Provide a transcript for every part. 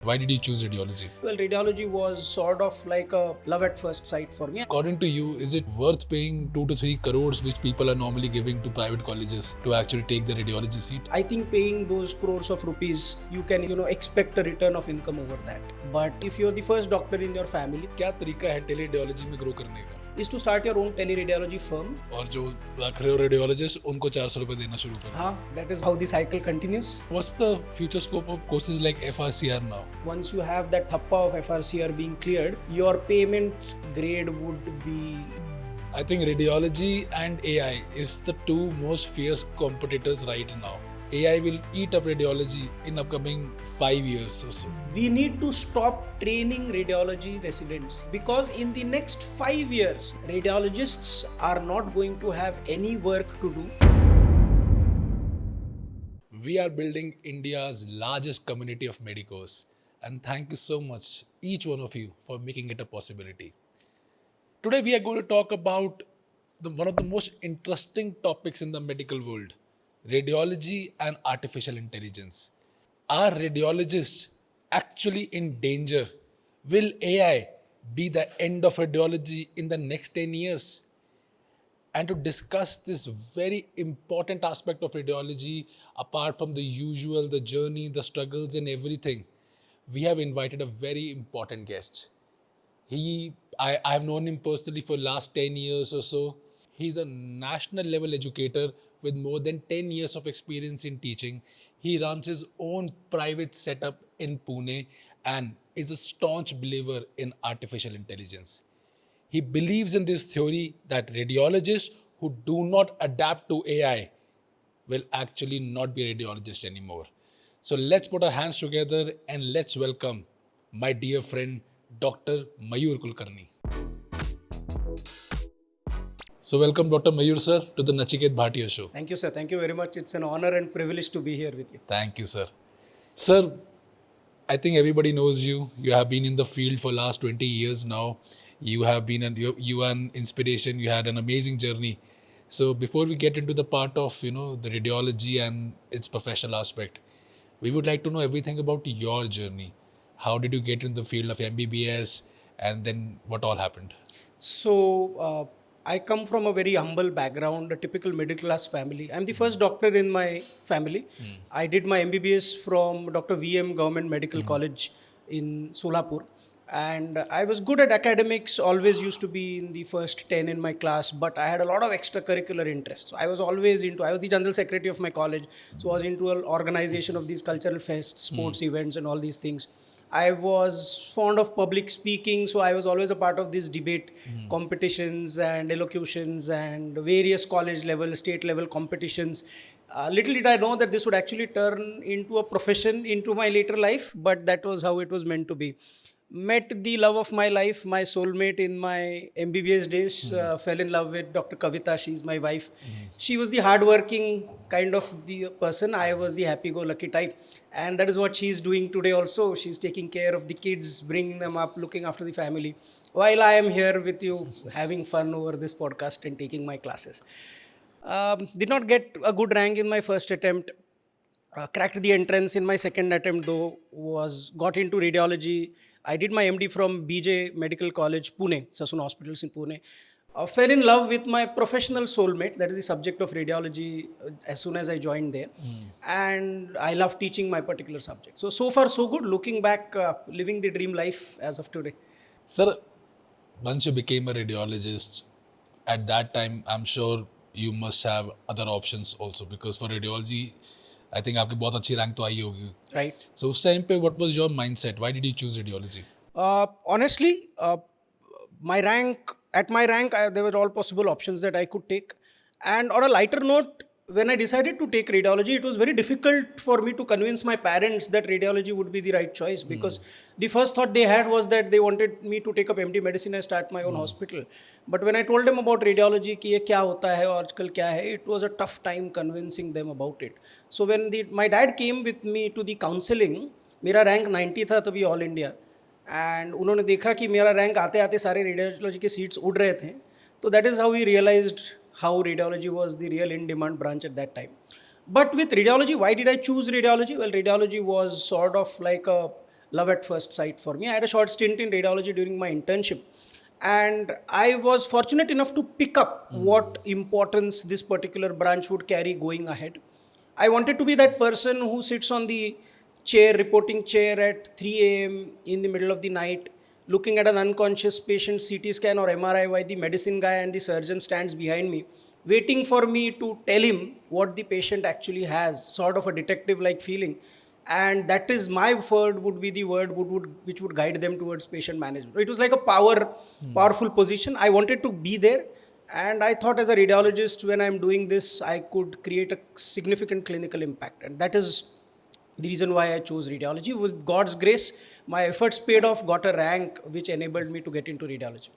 Why did you choose radiology? Well, radiology was sort of like a love at first sight for me. According to you, is it worth paying 2 to 3 crores which people are normally giving to private colleges to actually take the radiology seat? I think paying those crores of rupees, you can, expect a return of income over that. But if you're the first doctor in your family, क्या तरीका है teleradiology में grow करने का? is to start your own teleradiology firm. और जो रख रहे हो रेडियोलॉजिस्ट उनको 400 रुपए देना शुरू कर दो. That is how the cycle continues. What's the future scope of courses like FRCR now? Once you have that thappa of FRCR being cleared, your payment grade would be. I think radiology and AI is the two most fierce competitors right now. AI will eat up radiology in upcoming 5 years or so. We need to stop training radiology residents because in the next 5 years, radiologists are not going to have any work to do. We are building India's largest community of medicos, and thank you so much, each one of you, for making it a possibility. Today, we are going to talk about one of the most interesting topics in the medical world: radiology and artificial intelligence. Are radiologists actually in danger? Will AI be the end of radiology in the next 10 years? And to discuss this very important aspect of radiology, apart from the usual, the journey, the struggles, and everything, we have invited a very important guest. I have known him personally for last 10 years or so. He's a national level educator with more than 10 years of experience in teaching. He runs his own private setup in Pune and is a staunch believer in artificial intelligence. He believes in this theory that radiologists who do not adapt to AI will actually not be radiologists anymore. So let's put our hands together and let's welcome my dear friend Dr. Mayur Kulkarni. So welcome Dr. Mayur sir to the Nachiket Bhatia show. Thank you, sir. Thank you very much. It's an honor and privilege to be here with you. Thank you, sir. Sir, I think everybody knows you. You have been in the field for last 20 years now. You have been you are an inspiration. You had an amazing journey. So before we get into the part of the radiology and its professional aspect, we would like to know everything about your journey. How did you get in the field of MBBS, and then what all happened? So, I come from a very humble background, a typical middle class family. I'm the first doctor in my family. I did my MBBS from Dr. VM Government Medical College in Solapur. And I was good at academics, always used to be in the first 10 in my class, but I had a lot of extracurricular interests. So I was always I was the general secretary of my college, so I was into an organization of these cultural fests, sports events, and all these things. I was fond of public speaking, so I was always a part of these debate competitions and elocutions and various college level, state level competitions. Little did I know that this would actually turn into a profession into my later life, but that was how it was meant to be. Met the love of my life, my soulmate in my MBBS days, fell in love with Dr. Kavita. She's my wife. She was the hardworking kind of the person. I was the happy-go-lucky type. And that is what she's doing today also. She's taking care of the kids, bringing them up, looking after the family. While I am here with you, having fun over this podcast and taking my classes. Did not get a good rank in my first attempt. Cracked the entrance in my second attempt though, got into radiology. I did my MD from BJ Medical College, Pune, Sassoon Hospitals in Pune. Fell in love with my professional soulmate, that is the subject of radiology, as soon as I joined there. And I love teaching my particular subject. So far so good, looking back, living the dream life as of today. Sir, once you became a radiologist, at that time, I'm sure you must have other options also, because for radiology, I think आपकी बहुत अच्छी rank तो आई होगी. Right. So उस time पे what was your mindset? Why did you choose radiology? Honestly, at my rank, there were all possible options that I could take. And on a lighter note, when I decided to take radiology, it was very difficult for me to convince my parents that radiology would be the right choice, because the first thought they had was that they wanted me to take up MD medicine and start my own hospital. But when I told them about radiology, कि ये क्या होता है और आजकल क्या है, it was a tough time convincing them about it. So when my dad came with me to the counseling, मेरा रैंक 90 था तभी ऑल इंडिया, एंड उन्होंने देखा कि मेरा रैंक आते आते सारे रेडियोलॉजी के सीट्स उड़ रहे थे. तो that is how we realised how radiology was the real in-demand branch at that time. But with radiology, why did I choose radiology? Well, radiology was sort of like a love at first sight for me. I had a short stint in radiology during my internship, and I was fortunate enough to pick up what importance this particular branch would carry going ahead. I wanted to be that person who sits on the chair, reporting chair at 3 a.m. in the middle of the night, looking at an unconscious patient CT scan or MRI while the medicine guy and the surgeon stands behind me, waiting for me to tell him what the patient actually has, sort of a detective like feeling. And that is my word would be the word which would guide them towards patient management. It was like a powerful position. I wanted to be there, and I thought as a radiologist, when I'm doing this, I could create a significant clinical impact, and that is the reason why I chose radiology. With God's grace, my efforts paid off, got a rank which enabled me to get into radiology.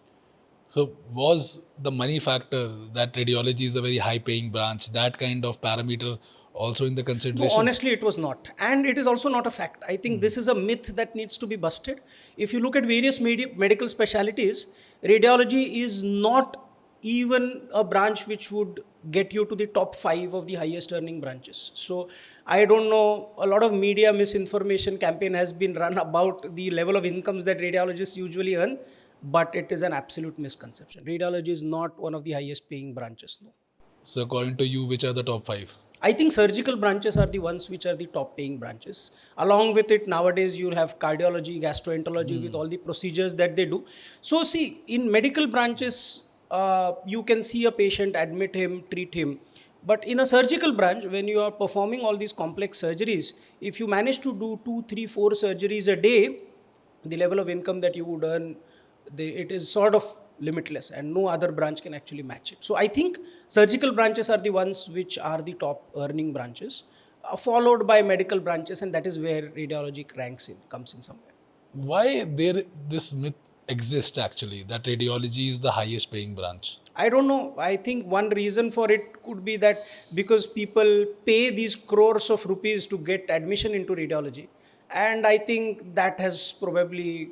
So was the money factor that radiology is a very high paying branch, that kind of parameter also in the No, consideration? honestly, it was not. And it is also not a fact. I think this is a myth that needs to be busted. If you look at various medical specialities, radiology is not even a branch which would get you to the top 5 of the highest earning branches. So I don't know, a lot of media misinformation campaign has been run about the level of incomes that radiologists usually earn, but it is an absolute misconception. Radiology is not one of the highest paying branches, no. So according to you, which are the top 5? I think surgical branches are the ones which are the top paying branches. Along with it, nowadays you'll have cardiology, gastroenterology with all the procedures that they do. So see, in medical branches, you can see a patient, admit him, treat him. But in a surgical branch, when you are performing all these complex surgeries, if you manage to do 2, 3, 4 surgeries a day, the level of income that you would earn, it is sort of limitless, and no other branch can actually match it. So I think surgical branches are the ones which are the top earning branches, followed by medical branches, and that is where radiology comes in somewhere. Why there this myth exists actually that radiology is the highest paying branch? I don't know. I think one reason for it could be that because people pay these crores of rupees to get admission into radiology, and I think that has probably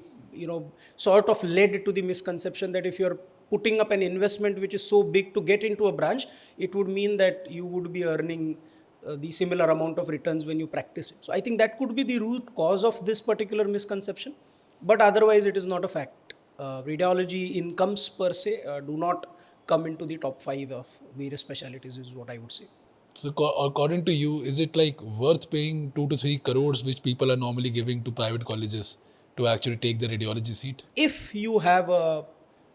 sort of led to the misconception that if you're putting up an investment which is so big to get into a branch, it would mean that you would be earning the similar amount of returns when you practice it. So I think that could be the root cause of this particular misconception, but otherwise it is not a fact. Radiology incomes per se do not come into the top 5 of various specialties is what I would say. So according to you, is it like worth paying 2 to 3 crores which people are normally giving to private colleges to actually take the radiology seat? If you have a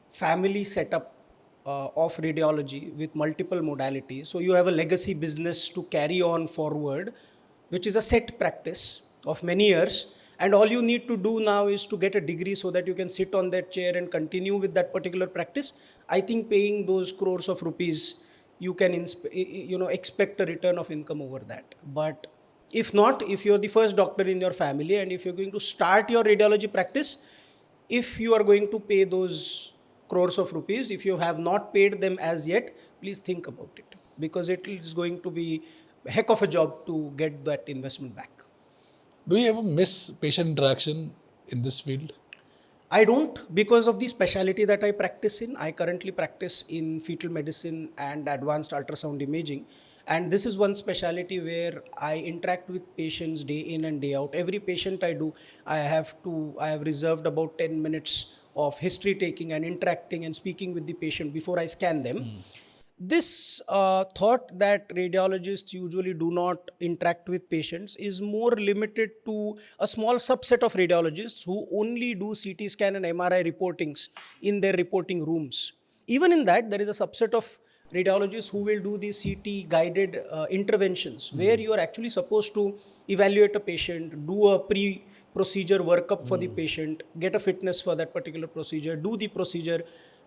family setup of radiology with multiple modalities, so you have a legacy business to carry on forward, which is a set practice of many years, and all you need to do now is to get a degree so that you can sit on that chair and continue with that particular practice. I think paying those crores of rupees, you can expect a return of income over that. But if not, if you're the first doctor in your family and if you're going to start your radiology practice, if you are going to pay those crores of rupees, if you have not paid them as yet, please think about it, because it is going to be a heck of a job to get that investment back. Do you ever miss patient interaction in this field? I don't, because of the specialty that I practice in. I currently practice in fetal medicine and advanced ultrasound imaging. And this is one specialty where I interact with patients day in and day out. Every patient I do, I have reserved about 10 minutes of history taking and interacting and speaking with the patient before I scan them. This thought that radiologists usually do not interact with patients is more limited to a small subset of radiologists who only do CT scan and MRI reportings in their reporting rooms. Even in that, there is a subset of radiologists who will do the CT guided interventions where you are actually supposed to evaluate a patient, do a pre-procedure workup for the patient, get a fitness for that particular procedure, do the procedure,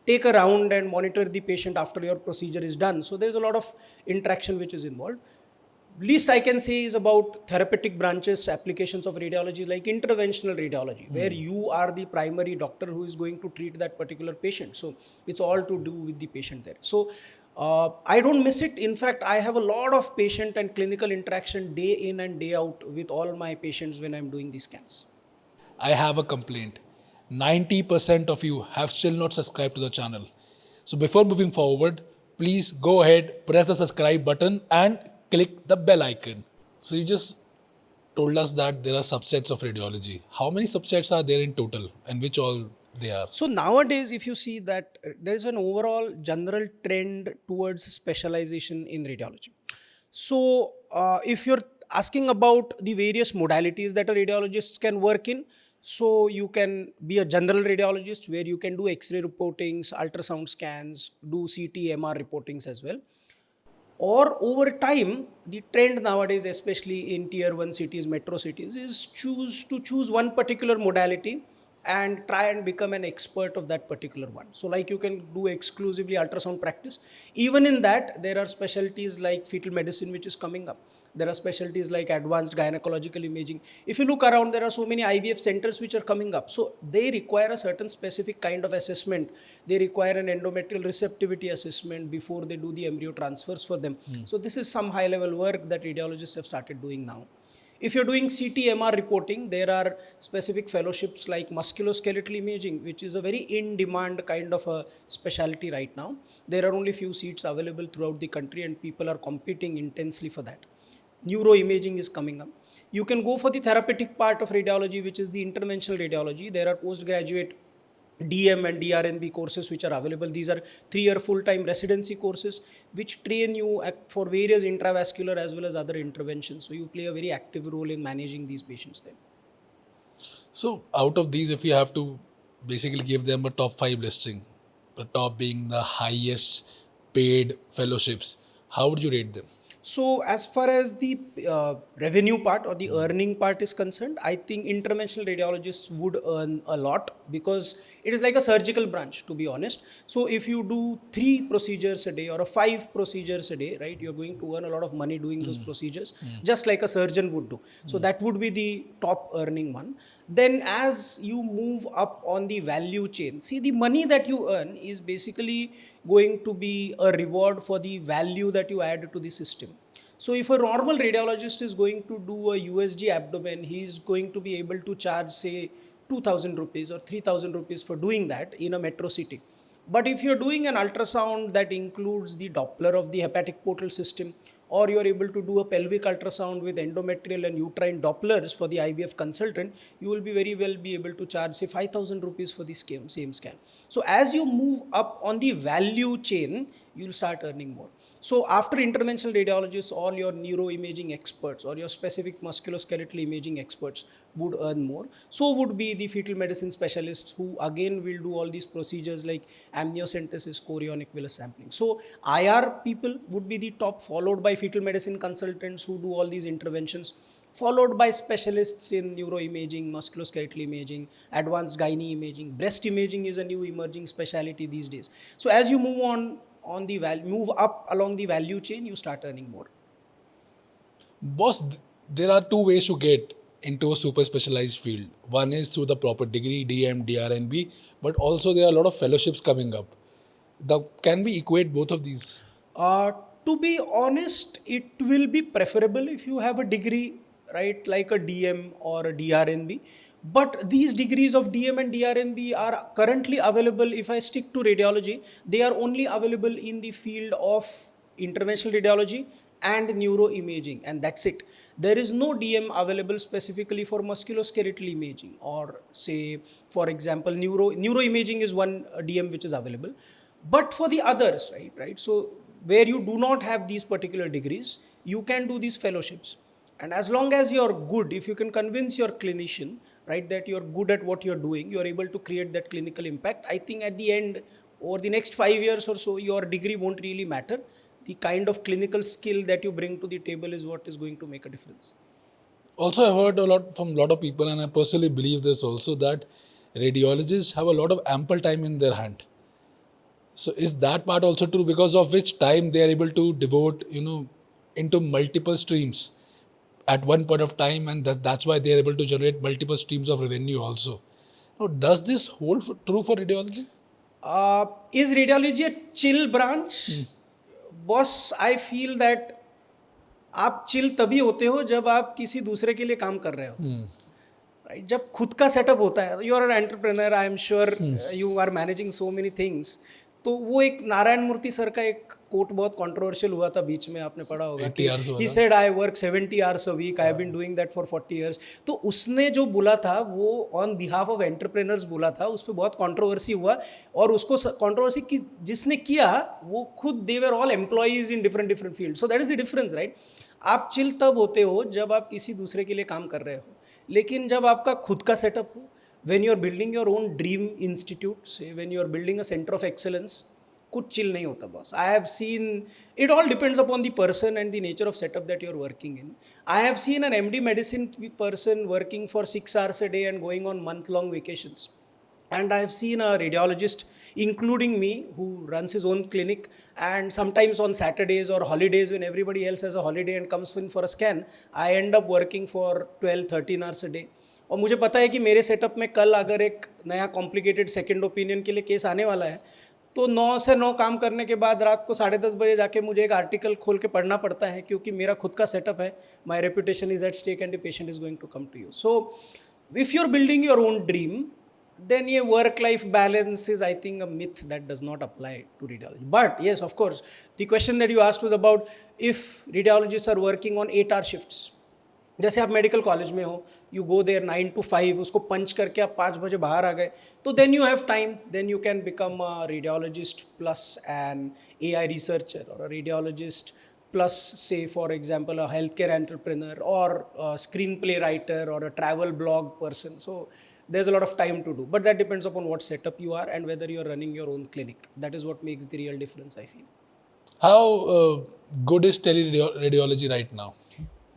take a round and monitor the patient after your procedure is done. So there's a lot of interaction which is involved. Least I can say is about therapeutic branches, applications of radiology like interventional radiology, where you are the primary doctor who is going to treat that particular patient. So it's all to do with the patient there. So I don't miss it. In fact, I have a lot of patient and clinical interaction day in and day out with all my patients when I'm doing these scans. I have a complaint. 90% of you have still not subscribed to the channel. So before moving forward, please go ahead, press the subscribe button and click the bell icon. So you just told us that there are subsets of radiology. How many subsets are there in total, and which all they are? So nowadays, if you see that there is an overall general trend towards specialization in radiology. So if you're asking about the various modalities that a radiologist can work in, so you can be a general radiologist where you can do X-ray reportings, ultrasound scans, do CT, MR reportings as well. Or over time, the trend nowadays, especially in tier 1 cities, metro cities, is choose one particular modality and try and become an expert of that particular one. So like you can do exclusively ultrasound practice. Even in that, there are specialties like fetal medicine which is coming up. There are specialties like advanced gynecological imaging. If you look around, there are so many IVF centers which are coming up. So they require a certain specific kind of assessment. They require an endometrial receptivity assessment before they do the embryo transfers for them. So this is some high level work that radiologists have started doing now. If you're doing CT MR reporting, there are specific fellowships like musculoskeletal imaging, which is a very in-demand kind of a specialty right now. There are only few seats available throughout the country and people are competing intensely for that. Neuroimaging is coming up. You can go for the therapeutic part of radiology, which is the interventional radiology. There are postgraduate DM and DRNB courses which are available. These are 3-year full-time residency courses which train you for various intravascular as well as other interventions. So you play a very active role in managing these patients then. So out of these, if you have to basically give them a top 5 listing, the top being the highest paid fellowships, how would you rate them? So as far as the revenue part or the earning part is concerned, I think interventional radiologists would earn a lot because it is like a surgical branch, to be honest. So if you do 3 procedures a day or 5 procedures a day, right, you're going to earn a lot of money doing those procedures, just like a surgeon would do. So that would be the top earning one. Then as you move up on the value chain, see, the money that you earn is basically going to be a reward for the value that you add to the system. So if a normal radiologist is going to do a USG abdomen, he is going to be able to charge say 2000 rupees or 3000 rupees for doing that in a metro city. But if you're doing an ultrasound that includes the Doppler of the hepatic portal system, or you're able to do a pelvic ultrasound with endometrial and uterine Dopplers for the IVF consultant, you will be very well be able to charge say 5000 rupees for the same scan. So as you move up on the value chain, you'll start earning more. So after interventional radiologists, all your neuroimaging experts or your specific musculoskeletal imaging experts would earn more. So would be the fetal medicine specialists who again will do all these procedures like amniocentesis, chorionic villus sampling. So IR people would be the top, followed by fetal medicine consultants who do all these interventions, followed by specialists in neuroimaging, musculoskeletal imaging, advanced gynae imaging. Breast imaging is a new emerging specialty these days. So as you move on the move up along the value chain, you start earning more. Boss, there are 2 ways to get into a super specialized field. One is through the proper degree, DM, DRNB, but also there are a lot of fellowships coming up. Can we equate both of these? To be honest, it will be preferable if you have a degree, right, like a DM or a DRNB. But these degrees of DM and DRNB are currently available. If I stick to radiology, they are only available in the field of interventional radiology and neuroimaging, and that's it. There is no DM available specifically for musculoskeletal imaging, or say, for example, neuroimaging is one DM which is available. But for the others, right? So where you do not have these particular degrees, you can do these fellowships. And as long as you're good, if you can convince your clinician, right, that you're good at what you're doing, you're able to create that clinical impact, I think at the end, over the next 5 years or so, your degree won't really matter. The kind of clinical skill that you bring to the table is what is going to make a difference. Also, I've heard a lot from a lot of people, and I personally believe this also, that radiologists have a lot of ample time in their hand. So is that part also true, because of which time they are able to devote, into multiple streams at one point of time, and that's why they are able to generate multiple streams of revenue also. Now, does this hold true for radiology? Is radiology a chill branch? Boss, I feel that आप chill तभी होते हो जब आप किसी दूसरे के लिए काम कर रहे हो, राइट? जब खुद का सेटअप होता है, you are an entrepreneur, I am sure you are managing so many things, तो तो वो एक नारायण मूर्ति सर का एक कोट बहुत कंट्रोवर्शियल हुआ था बीच में, आपने पढ़ा होगा 80 hours ही said I work 70 hours a week, I have been doing that for 40 years. तो उसने जो बोला था वो ऑन बिहाफ ऑफ एंटरप्रेनर्स बोला था, उस पर बहुत कंट्रोवर्सी हुआ। और उसको कंट्रोवर्सी की जिसने किया वो खुद they were all employees in different different field. So that is the difference, right. आप चिल तब होते हो जब आप किसी दूसरे के लिए काम कर रहे हो, लेकिन जब आपका खुद का सेटअप हो, when you are building your own dream institute, say when you are building a center of excellence, कुछ चिल नहीं होता boss. I have seen, it all depends upon the person and the nature of setup that you are working in. I have seen an MD medicine person working for 6 hours a day and going on month-long vacations. And I have seen a radiologist, including me, who runs his own clinic, and sometimes on Saturdays or holidays when everybody else has a holiday and comes in for a scan, I end up working for 12-13 hours a day. और मुझे पता है कि मेरे setup में कल अगर एक नया कॉम्प्लिकेटेड सेकेंड ओपिनियन के लिए केस आने वाला है, तो 9 से 9 काम करने के बाद रात को 10:30 बजे जाके मुझे एक आर्टिकल खोल के पढ़ना पड़ता है, क्योंकि मेरा खुद का सेटअप है, my reputation is at stake and the patient is going to come to you. So if you are building your own dream, then a work-life balance is, I think, a myth that does not apply to radiology. But yes, of course, the question that you asked was about if radiologists are working on 8-hour shifts. जैसे आप medical college में हो, you go there 9 to 5, उसको पंच करके आप 5 बजे बाहर आ गए, तो then you have time, then you can become a radiologist plus an AI researcher, और a radiologist plus, say for example, a healthcare entrepreneur or a screenplay writer or a travel blog person. So there's a lot of time to do, but that depends upon what setup you are and whether you're running your own clinic. That is what makes the real difference, I feel. How good is teleradiology right now?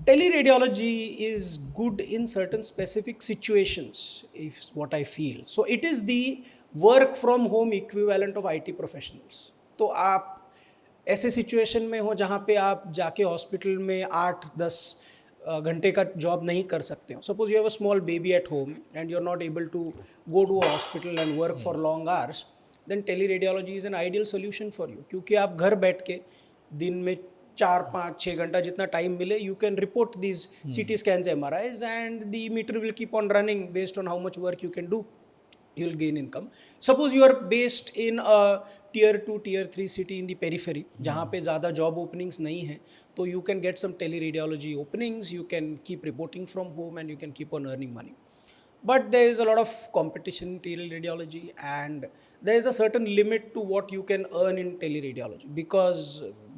Teleradiology is good in certain specific situations, is what I feel. So it is the work from home equivalent of IT professionals. तो आप ऐसे situation में हो जहाँ पे आप जाके hospital में 8-10 घंटे का जॉब नहीं कर सकते हो। Suppose you have a small baby at home and you are not able to go to a hospital and work for long hours, then teleradiology is an ideal solution for you, क्योंकि आप घर बैठ के दिन में 4-5-6 घंटा जितना time मिले, you can report these CT scans, MRIs, and the meter will keep on running based on how much work you can do. You will gain income. Suppose you are based in a tier 2, tier 3 city in the periphery, जहाँ पे ज़्यादा job openings नहीं हैं, तो you can get some teleradiology openings, you can keep reporting from home and you can keep on earning money. But there is a lot of competition in teleradiology, and there is a certain limit to what you can earn in teleradiology, because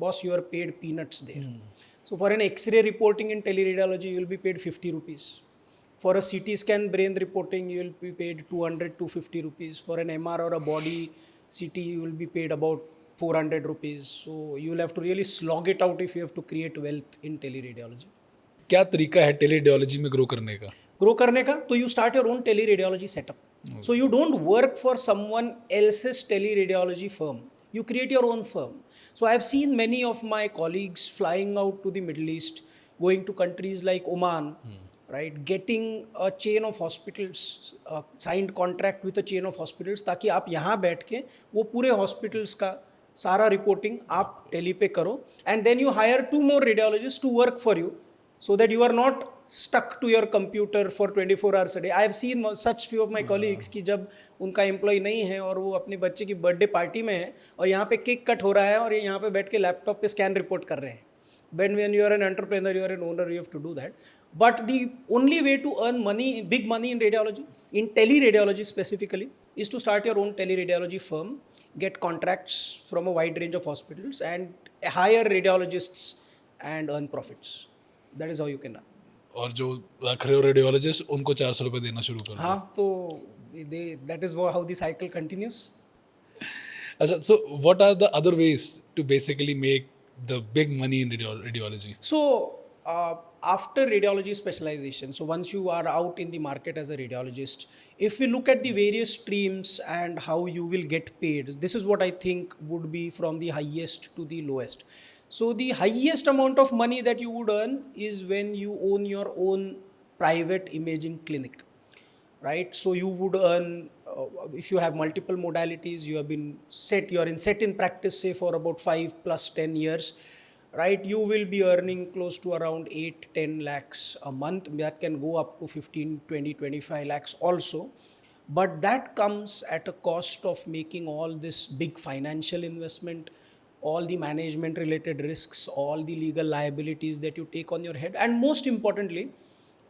boss, you are paid peanuts there. So for an X-ray reporting in teleradiology, you will be paid 50 rupees. For a CT scan brain reporting, you will be paid 200-250 rupees. For an MR or a body CT, you will be paid about 400 rupees. So you will have to really slog it out if you have to create wealth in teleradiology. क्या तरीका है teleradiology में grow करने का? Grow करने का, तो you start your own teleradiology setup. So you don't work for someone else's teleradiology firm, you create your own firm. So I have seen many of my colleagues flying out to the Middle East, going to countries like Oman, right, getting a chain of hospitals, signed contract with a chain of hospitals, ताकि आप यहाँ बैठ के वो पूरे hospitals का सारा reporting आप टेली पे करो, and then you hire 2 more radiologists to work for you, so that you are not stuck to your computer for 24 hours a day. I have seen such few of my colleagues कि जब उनका employ नहीं है और वो अपने बच्चे की बर्थडे पार्टी में है और यहाँ पे केक कट हो रहा है और ये यहाँ पे बैठ के लैपटॉप पे स्कैन रिपोर्ट कर रहे हैं. When you are an entrepreneur, you are an owner, you have to do that. But the only way to earn money, big money in radiology, in teleradiology specifically, is to start your own teleradiology firm, get contracts from a wide range of hospitals, and hire radiologists and earn profits. That is how you can earn. और जो रख रहे हो radiologist उनको 400 रुपये देना शुरू कर दो. हाँ, तो that is how the cycle continues. अच्छा, so what are the other ways to basically make the big money in radiology? So after radiology specialization, so once you are out in the market as a radiologist, if we look at the various streams and how you will get paid, this is what I think would be from the highest to the lowest. So the highest amount of money that you would earn is when you own your own private imaging clinic, right? So you would earn, if you have multiple modalities, you have been set, you are set in practice, say for about 5 plus 10 years, right? You will be earning close to around 8-10 lakhs a month. That can go up to 15, 20, 25 lakhs also. But that comes at a cost of making all this big financial investment, all the management related risks, all the legal liabilities that you take on your head, and most importantly,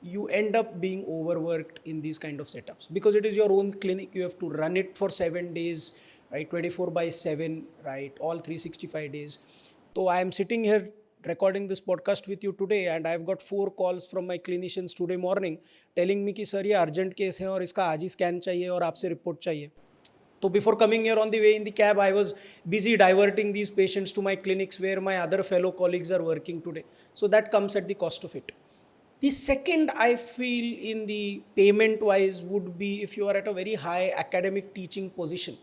you end up being overworked in these kind of setups because it is your own clinic. You have to run it for 7 days, right? 24 by 7, right? All 365 days. So I am sitting here recording this podcast with you today and I've got 4 calls from my clinicians today morning telling me कि sir ये urgent case है और इसका आज ही scan चाहिए और आपसे report चाहिए. So before coming here on the way in the cab, I was busy diverting these patients to my clinics where my other fellow colleagues are working today. So that comes at the cost of it. The second I feel in the payment wise would be if you are at a very high academic teaching position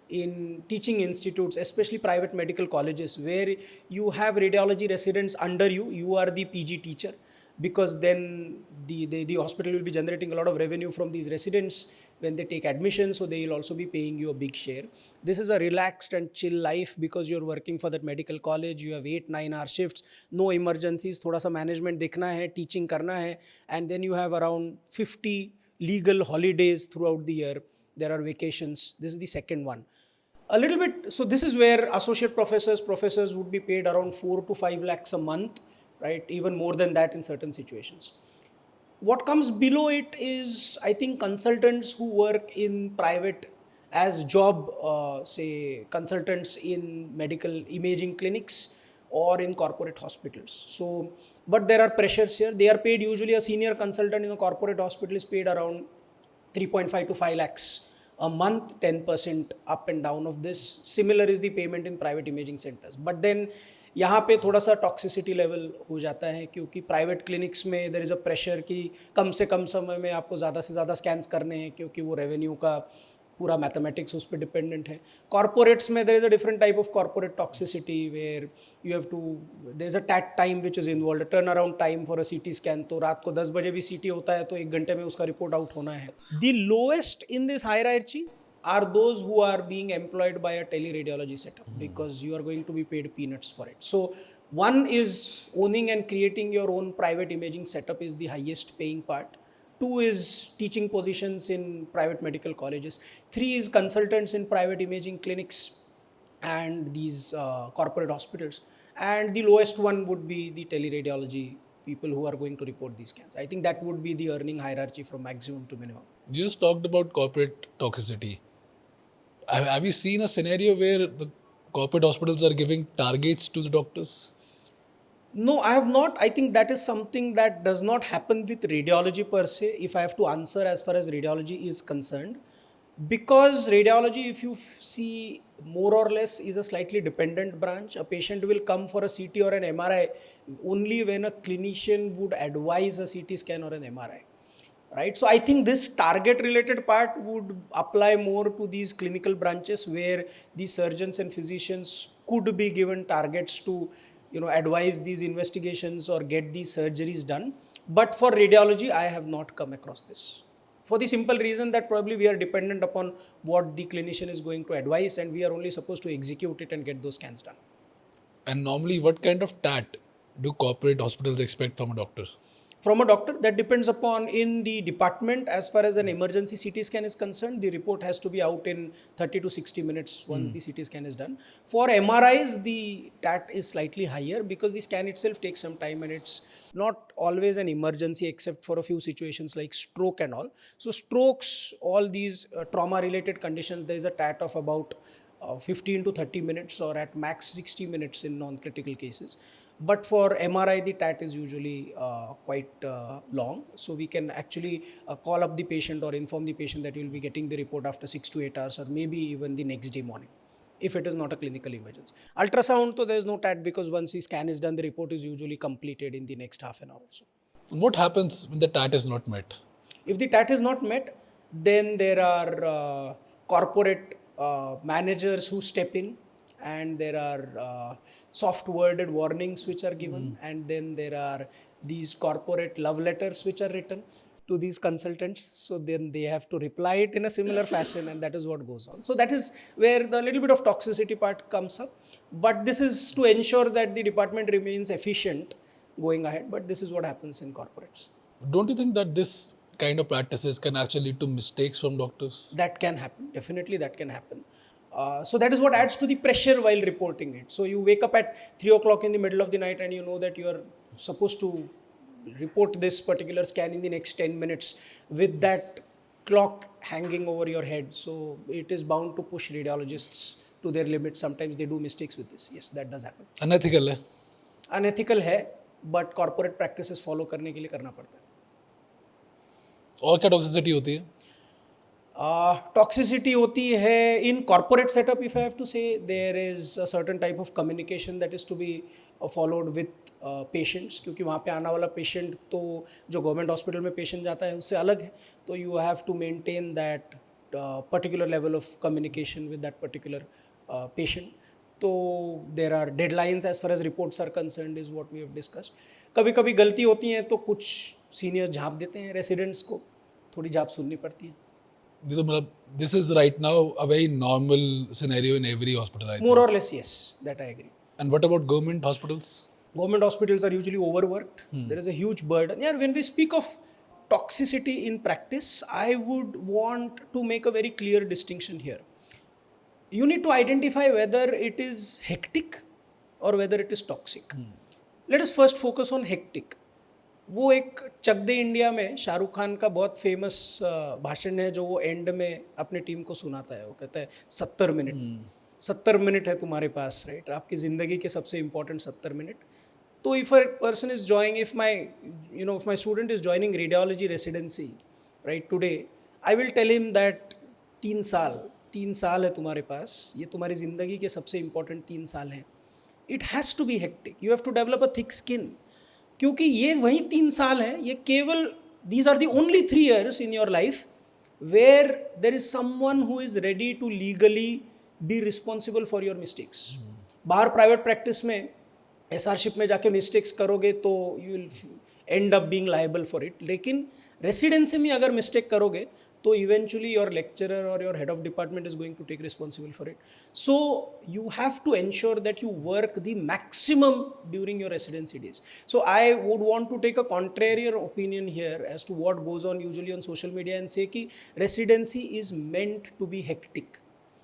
in teaching institutes, especially private medical colleges, where you have radiology residents under you, you are the PG teacher, because then the hospital will be generating a lot of revenue from these residents when they take admission, so they will also be paying you a big share. This is a relaxed and chill life because you're working for that medical college, you have 8-9 hour shifts, no emergencies, thoda sa management dikhna hai, teaching karna hai, and then you have around 50 legal holidays throughout the year. There are vacations. This is the second one. A little bit, so this is where associate professors would be paid around 4 to 5 lakhs a month, right? Even more than that in certain situations. What comes below it is, I think, consultants who work in private as job, say consultants in medical imaging clinics or in corporate hospitals. So, but there are pressures here. They are paid, usually a senior consultant in a corporate hospital is paid around 3.5 to 5 lakhs a month, 10% up and down of this. Similar is the payment in private imaging centers. But then यहाँ पे थोड़ा सा toxicity level हो जाता है क्योंकि private clinics में there is a pressure कि कम से कम समय में आपको ज़्यादा से ज़्यादा स्कैन्स करने हैं क्योंकि वो रेवेन्यू का पूरा मैथमेटिक्स उस पर डिपेंडेंट है. कॉर्पोरेट्स में there is a different type of corporate toxicity where you have to, there is a TAT time which is involve, turn around time for a CT scan. तो रात को 10 बजे भी सीटी होता है तो 1 घंटे में उसका रिपोर्ट आउट होना है. The lowest in this hierarchy are those who are being employed by a teleradiology setup because you are going to be paid peanuts for it. So one is owning and creating your own private imaging setup is the highest paying part. 2 is teaching positions in private medical colleges. 3 is consultants in private imaging clinics and these corporate hospitals. And the lowest one would be the teleradiology people who are going to report these scans. I think that would be the earning hierarchy from maximum to minimum. You just talked about corporate toxicity. Have you seen a scenario where the corporate hospitals are giving targets to the doctors? No, I have not. I think that is something that does not happen with radiology per se, if I have to answer as far as radiology is concerned. Because radiology, if you see, more or less is a slightly dependent branch. A patient will come for a CT or an MRI only when a clinician would advise a CT scan or an MRI. Right, so I think this target related part would apply more to these clinical branches where the surgeons and physicians could be given targets to, advise these investigations or get these surgeries done. But for radiology, I have not come across this, for the simple reason that probably we are dependent upon what the clinician is going to advise and we are only supposed to execute it and get those scans done. And normally, what kind of TAT do corporate hospitals expect from a doctor? From a doctor, that depends upon in the department. As far as an emergency CT scan is concerned, the report has to be out in 30 to 60 minutes once the CT scan is done. For MRIs, the TAT is slightly higher because the scan itself takes some time and it's not always an emergency except for a few situations like stroke and all. So strokes, all these trauma related conditions, there is a TAT of about 15 to 30 minutes or at max 60 minutes in non-critical cases. But for MRI, the TAT is usually quite long. So we can actually call up the patient or inform the patient that you will be getting the report after 6 to 8 hours or maybe even the next day morning, if it is not a clinical emergency. Ultrasound, so there is no TAT because once the scan is done, the report is usually completed in the next half an hour or so. What happens when the TAT is not met? If the TAT is not met, then there are corporate managers who step in and there are soft worded warnings which are given and then there are these corporate love letters which are written to these consultants, so then they have to reply it in a similar fashion and that is what goes on. So that is where the little bit of toxicity part comes up, but this is to ensure that the department remains efficient going ahead, but this is what happens in corporates. Don't you think that this kind of practices can actually lead to mistakes from doctors? That can happen, definitely that can happen. So that is what adds to the pressure while reporting it. So you wake up at 3 o'clock in the middle of the night and you know that you are supposed to report this particular scan in the next 10 minutes with that clock hanging over your head. So it is bound to push radiologists to their limits. Sometimes they do mistakes with this. Yes, that does happen. Unethical है. Unethical है, but corporate practices follow करने के लिए करना पड़ता है. और क्या टॉक्सिसिटी होती है? Toxicity होती है in corporate setup. If I have to say, there is a certain type of communication that is to be followed with patients, क्योंकि वहाँ पे आने वाला patient तो जो government hospital में patient जाता है उससे अलग है. तो you have to maintain that particular level of communication with that particular patient. तो there are deadlines as far as reports are concerned, is what we have discussed. कभी कभी गलती होती है तो कुछ सीनियर झाँप देते हैं, रेसिडेंट्स को थोड़ी झाँप सुननी पड़ती है. ये तो मतलब this is right now a very normal scenario in every hospital, I think. More or less, yes, that I agree. And what about government hospitals? Government hospitals are usually overworked. There is a huge burden. Yeah, when we speak of toxicity in practice, I would want to make a very clear distinction here. You need to identify whether it is hectic or whether it is toxic. Let us first focus on hectic. वो एक चक दे India में शाहरुख खान का बहुत famous भाषण है जो वो and में अपने टीम को सुनाता है. वो कहता है 70 मिनट है तुम्हारे पास, राइट? आपकी ज़िंदगी के सबसे इम्पोर्टेंट 70 मिनट. तो if a person is joining, if my student is joining radiology residency right today, I will tell him that 3 साल है तुम्हारे पास, ये तुम्हारी ज़िंदगी के सबसे इम्पोर्टेंट 3 साल हैं. It has to be hectic. You have to develop a thick skin, क्योंकि ये वही 3 साल हैं, ये केवल these are the only 3 years in your life where there is someone who is ready to legally be responsible for your mistakes. बाहर private practice में SRship में जाके मिस्टेक्स करोगे तो you will end up being liable for it. लेकिन residency में अगर mistake करोगे तो इवेंचुअली योर लेक्चरर और your head of department is going to take responsible for it. So you have to ensure that you work the maximum during your residency days. So I would want to take a contrarian opinion here as to what goes on usually on social media and say कि residency is meant to be hectic,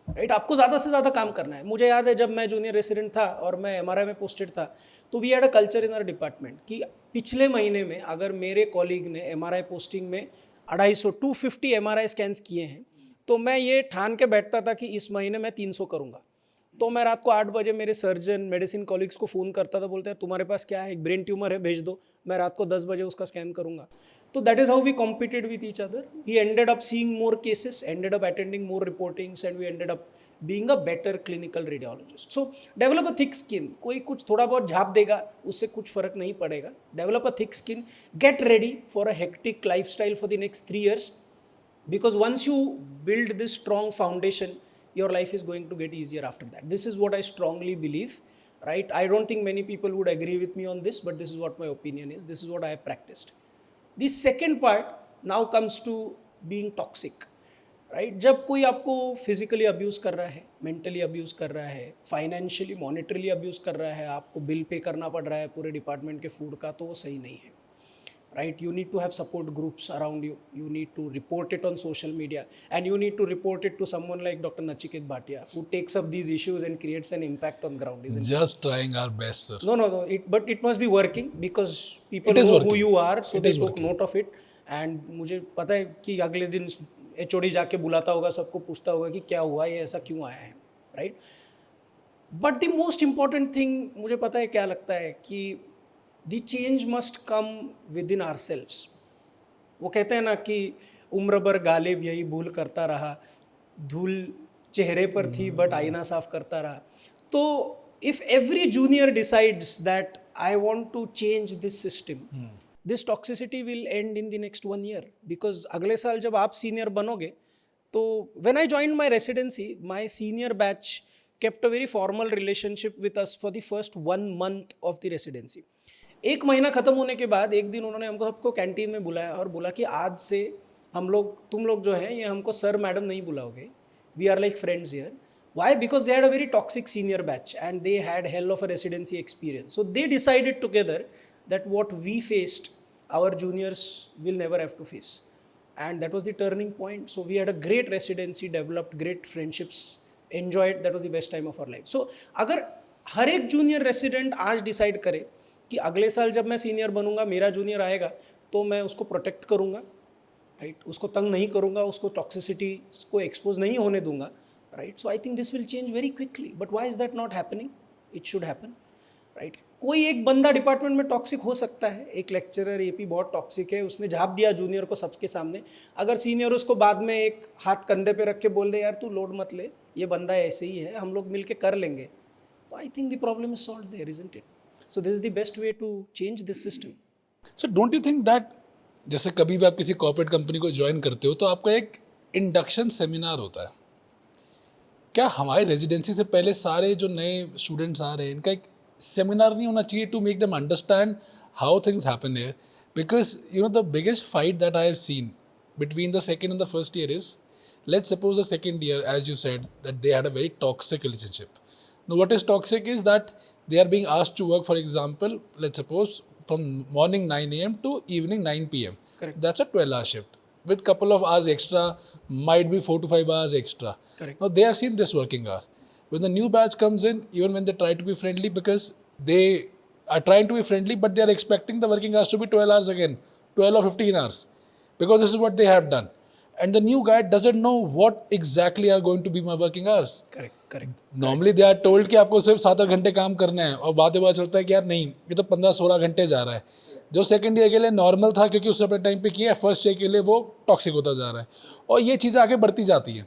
right? आपको ज़्यादा से ज़्यादा काम करना है. मुझे याद है जब मैं जूनियर रेसिडेंट था और मैं एमआरआई में पोस्टेड था, तो we had a culture in our department कि पिछले महीने में अगर मेरे कॉलीग ने एमआरआई पोस्टिंग में 250 एमआरआई स्कैन्स किए हैं, तो मैं ये ठान के बैठता था कि इस महीने मैं 300 करूँगा. तो मैं रात को 8 बजे मेरे सर्जन मेडिसिन कॉलीग्स को फ़ोन करता था, बोलते हैं तुम्हारे पास क्या है, एक ब्रेन ट्यूमर है, भेज दो. मैं रात को 10 बजे उसका स्कैन करूँगा. तो that is how we competed with each other. We ended up seeing more cases, ended up attending more reportings and we ended up being a better clinical radiologist. So develop a thick skin. कोई कुछ थोड़ा बहुत झाप देगा उससे कुछ फर्क नहीं पड़ेगा. Develop a thick skin. Get ready for a hectic lifestyle for the next 3 years, because once you build this strong foundation, your life is going to get easier after that. This is what I strongly believe, right? I don't think many people would agree with me on this, but this is what my opinion is. This is what I have practiced. The second part now comes to being toxic. Right? जब कोई आपको physically abuse कर रहा है, mentally abuse कर रहा है, financially monetarily abuse कर रहा है, आपको बिल पे करना पड़ रहा है पूरे डिपार्टमेंट के फूड का, तो वो सही नहीं है, right? You need to have support groups around you. You need to report it on social media and you need to report it to someone like doctor Nachiket Bhatia who takes up these issues and creates an impact on ground. Just trying our best, sir. No. But it must be working because people know who you are, so they took note of it. And मुझे पता है कि अगले दिन HOD जाके बुलाता होगा, सबको पूछता होगा कि क्या हुआ, ये ऐसा क्यों आया है, right? But the most important thing मुझे पता है क्या लगता है कि the change must come within ourselves. वो कहते हैं ना कि उम्र भर गालिब यही भूल करता रहा, धूल चेहरे पर थी बट आईना साफ करता रहा. तो if every junior decides that I want to change this system, this toxicity will end in the next 1 year. Because अगले साल जब आप सीनियर बनोगे, तो when I joined my residency, my senior batch kept a very formal relationship with us for the first 1 month of the residency. 1 महीना ख़त्म होने के बाद एक दिन उन्होंने हमको सबको कैंटीन में बुलाया और बोला कि आज से तुम लोग जो हैं ये हमको सर मैडम नहीं बुलाओगे, we are like friends here. Why? Because they had a very toxic senior batch and they had hell of a residency experience. So they decided together that what we faced, our juniors will never have to face. and that was the turning point. So we had a great residency, developed great friendships, enjoyed. That was the best time of our life. So अगर हर एक junior resident आज decide करे कि अगले साल जब मैं senior बनूंगा, मेरा जूनियर आएगा, तो मैं उसको प्रोटेक्ट करूंगा, राइट, उसको तंग नहीं करूंगा, उसको टॉक्सिसिटी को एक्सपोज नहीं होने दूंगा, right. So I think this will change very quickly. But why is that not happening? It should happen, right. कोई एक बंदा डिपार्टमेंट में टॉक्सिक हो सकता है, एक लेक्चरर एपी बहुत टॉक्सिक है, उसने झाप दिया जूनियर को सबके सामने. अगर सीनियर उसको बाद में एक हाथ कंधे पे रख के बोल दे, यार तू लोड मत ले, ये बंदा ऐसे ही है, हम लोग मिलके कर लेंगे, तो I think the problem is solved there, isn't it? So this is the best way to change this system. So don't you think that जैसे कभी भी आप किसी कॉर्पोरेट कंपनी को ज्वाइन करते हो तो आपका एक इंडक्शन सेमिनार होता है, क्या हमारे रेजिडेंसी से पहले सारे जो नए स्टूडेंट्स आ रहे हैं इनका एक सेमिनार नहीं होना चाहिए to make them understand how things happen here? Because you know the biggest fight that I have seen between the second and the first year is, let's suppose the second year, as you said, that they had a very toxic relationship. Now what is toxic is that they are being asked to work, for example, let's suppose from morning 9 a.m. to evening 9 p.m. Correct. That's a 12-hour shift with couple of hours extra, might be 4 to 5 hours extra. Correct. Now they have seen this working hour. When the new batch comes in, even when they try to be friendly, because they are trying to be friendly, but they are expecting the working hours to be 12 hours again, 12 or 15 hours, because this is what they have done. And the new guy doesn't know what exactly are going to be my working hours. Correct, correct. Normally they are told कि आपको सिर्फ 7-8 घंटे काम करना है, और बाद में पता चलता है कि यार नहीं, ये तो 15-16 घंटे जा रहा है. जो सेकंड ईयर के लिए नॉर्मल था क्योंकि उसने अपने टाइम पे किया, फर्स्ट ईयर के लिए वो टॉक्सिक होता जा रहा है, और ये चीज़ें आगे बढ़ती जाती हैं.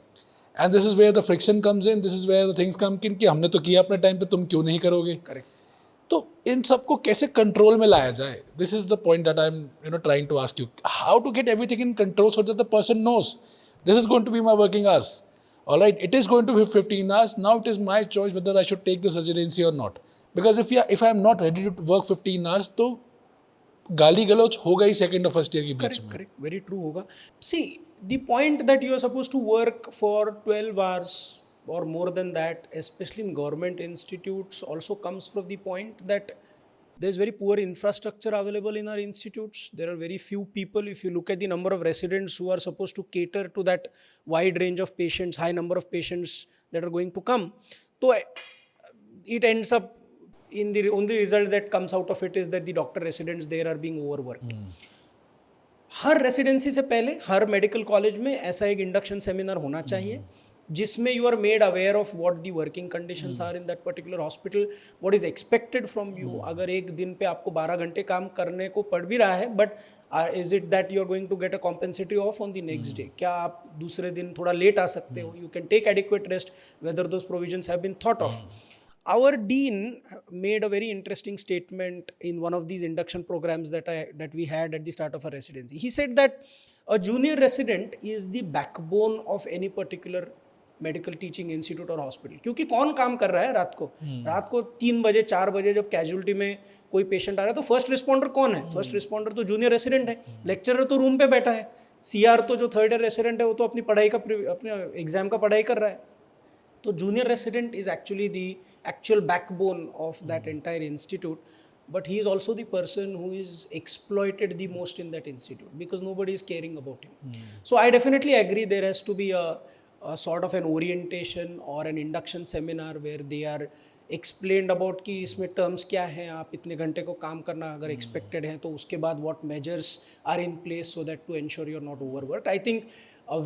And this is where the friction comes in, this is where the things come in कि हमने तो किया अपने टाइम पे, तुम क्यों नहीं करोगे? करेक्ट. तो इन सबको कैसे कंट्रोल में लाया जाए? This is the point that I am trying to ask you. How to get everything in control so that the person knows this is going to be my working hours. Alright, it is going to be 15 hours. Now it is my choice whether I should take this residency और not. Because if I am not ready to work 15 hours, तो गाली गलौज होगा ही second और first year के बीच में. Correct, very true होगा. See, the point that you are supposed to work for 12 hours or more than that, especially in government institutes, also comes from the point that there's very poor infrastructure available in our institutes. There are very few people. If you look at the number of residents who are supposed to cater to that wide range of patients, high number of patients that are going to come, so it ends up in the only result that comes out of it is that the doctor residents there are being overworked. Her residency से पहले हर medical college में ऐसा एक induction seminar होना चाहिए जिसमें you are made aware of what the working conditions are in that particular hospital, what is expected from you. अगर एक दिन पे आपको 12 घंटे काम करने को पड़ भी रहा है, but is it that you are going to get a compensatory off on the next day? क्या आप दूसरे दिन थोड़ा लेट आ सकते हो? You can take adequate rest, whether those provisions have been thought of. Our dean made a very interesting statement in one of these induction programs that we had at the start of our residency. He said that a junior resident is the backbone of any particular medical teaching institute or hospital. क्योंकि कौन काम कर रहा है रात को 3 बजे 4 बजे जब कैजुअलिटी में कोई पेशेंट आ रहा है, तो फर्स्ट रिस्पॉन्डर कौन है? फर्स्ट रिस्पॉन्डर तो जूनियर रेसिडेंट है. लेक्चरर तो रूम पे बैठा है. सीआर तो जो थर्ड ईयर रेसिडेंट है वो तो अपनी पढ़ाई का अपने एग्जाम का पढ़ाई कर रहा है. तो junior resident is actually the actual backbone of that entire institute, but he is also the person who is exploited the most in that institute because nobody is caring about him. So I definitely agree there has to be a sort of an orientation or an induction seminar where they are explained about कि इसमें terms क्या हैं, आप इतने घंटे को काम करना अगर expected है तो उसके बाद what measures are in place so that to ensure you're not overworked. I think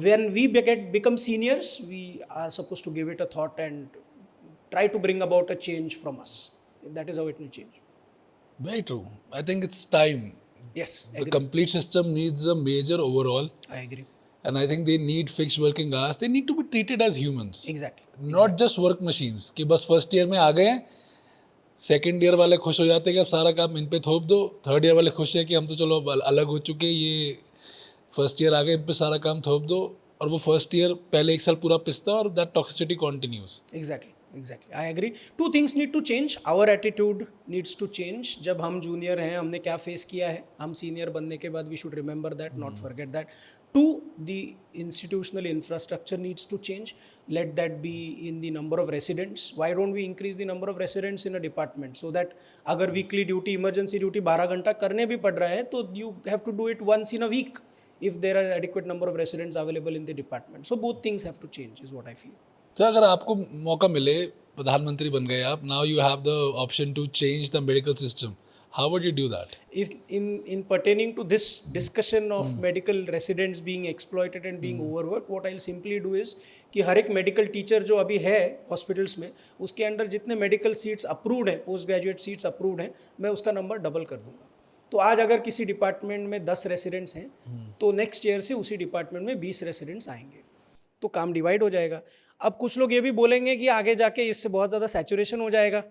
when we become seniors, we are supposed to give it a thought and try to bring about a change from us. That is how it will change. Very true. I think it's time. Yes, The complete system needs a major overhaul. I agree. And I think they need fixed working hours. They need to be treated as humans. Exactly. Not just work machines. कि बस first year में आ गए हैं, second year वाले खुश हो जाते हैं कि अब सारा काम इन पे थोप दो, थर्ड ईयर वाले खुश है कि हम तो चलो अब अलग हो चुके हैं, ये फर्स्ट ईयर आ गए, इन पे सारा काम थोप दो, और वो फर्स्ट ईयर पहले एक साल पूरा पिसता और that toxicity continues. Exactly. I agree. 2 things need to change. Our attitude needs to change. जब हम जूनियर हैं, हमने क्या फेस किया है, हम सीनियर बनने के बाद we should remember that, not forget that. 2, the institutional infrastructure needs to change. Let that be in the number of residents. Why don't we increase the number of residents in a department so that अगर weekly duty, emergency duty 12 घंटा करने भी पड़ रहा है तो you have to do it once in a week. if there are adequate number of residents available in the department. So both things have to change is what I feel. तो अगर आपको मौका मिले, प्रधानमंत्री बन गए आप, now you have the option to change the medical system. How would you do that? If in pertaining to this discussion of medical residents being exploited and being overworked, what I'll simply do is कि हर एक medical teacher जो अभी है hospitals में, उसके under जितने medical seats approved हैं, post graduate seats approved हैं, मैं उसका नंबर डबल कर दूंगा. तो आज अगर किसी डिपार्टमेंट में 10 रेसिडेंट्स हैं, तो नेक्स्ट ईयर से उसी डिपार्टमेंट में 20 रेसिडेंट्स आएंगे, तो काम डिवाइड हो जाएगा. अब कुछ लोग ये भी बोलेंगे कि आगे जाके इससे बहुत ज़्यादा सैचुरेशन हो जाएगा.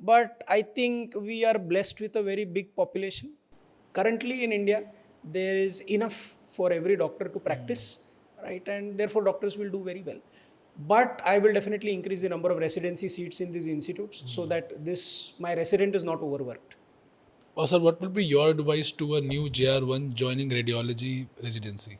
But I think we are blessed with a very big population. Currently in India, there is enough for every doctor to practice, right? And therefore, doctors will do very well. But I will definitely increase the number of residency seats in these institutes so that my resident is not overworked. Or sir, what would be your advice to a new JR1 joining radiology residency?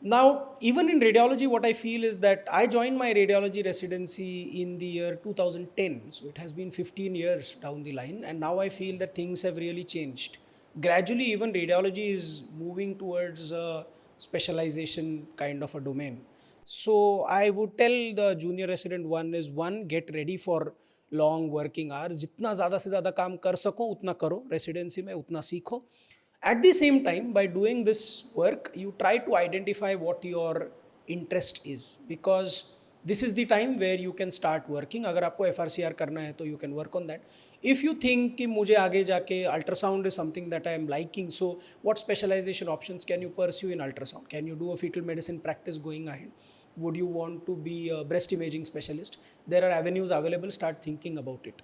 Now, even in radiology, what I feel is that I joined my radiology residency in the year 2010. So it has been 15 years down the line. And now I feel that things have really changed. Gradually, even radiology is moving towards a specialization kind of a domain. So I would tell the junior resident one, get ready for long working hours. जितना ज़्यादा से ज़्यादा काम कर सको उतना करो residency में, उतना सीखो. At the same time, by doing this work, you try to identify what your interest is, because this is the time where you can start working. अगर आपको FRCR करना है तो you can work on that. If you think कि मुझे आगे जाके ultrasound is something that I am liking, so what specialization options can you pursue in ultrasound? Can you do a fetal medicine practice going ahead? Would you want to be a breast imaging specialist? There are avenues available. Start thinking about it.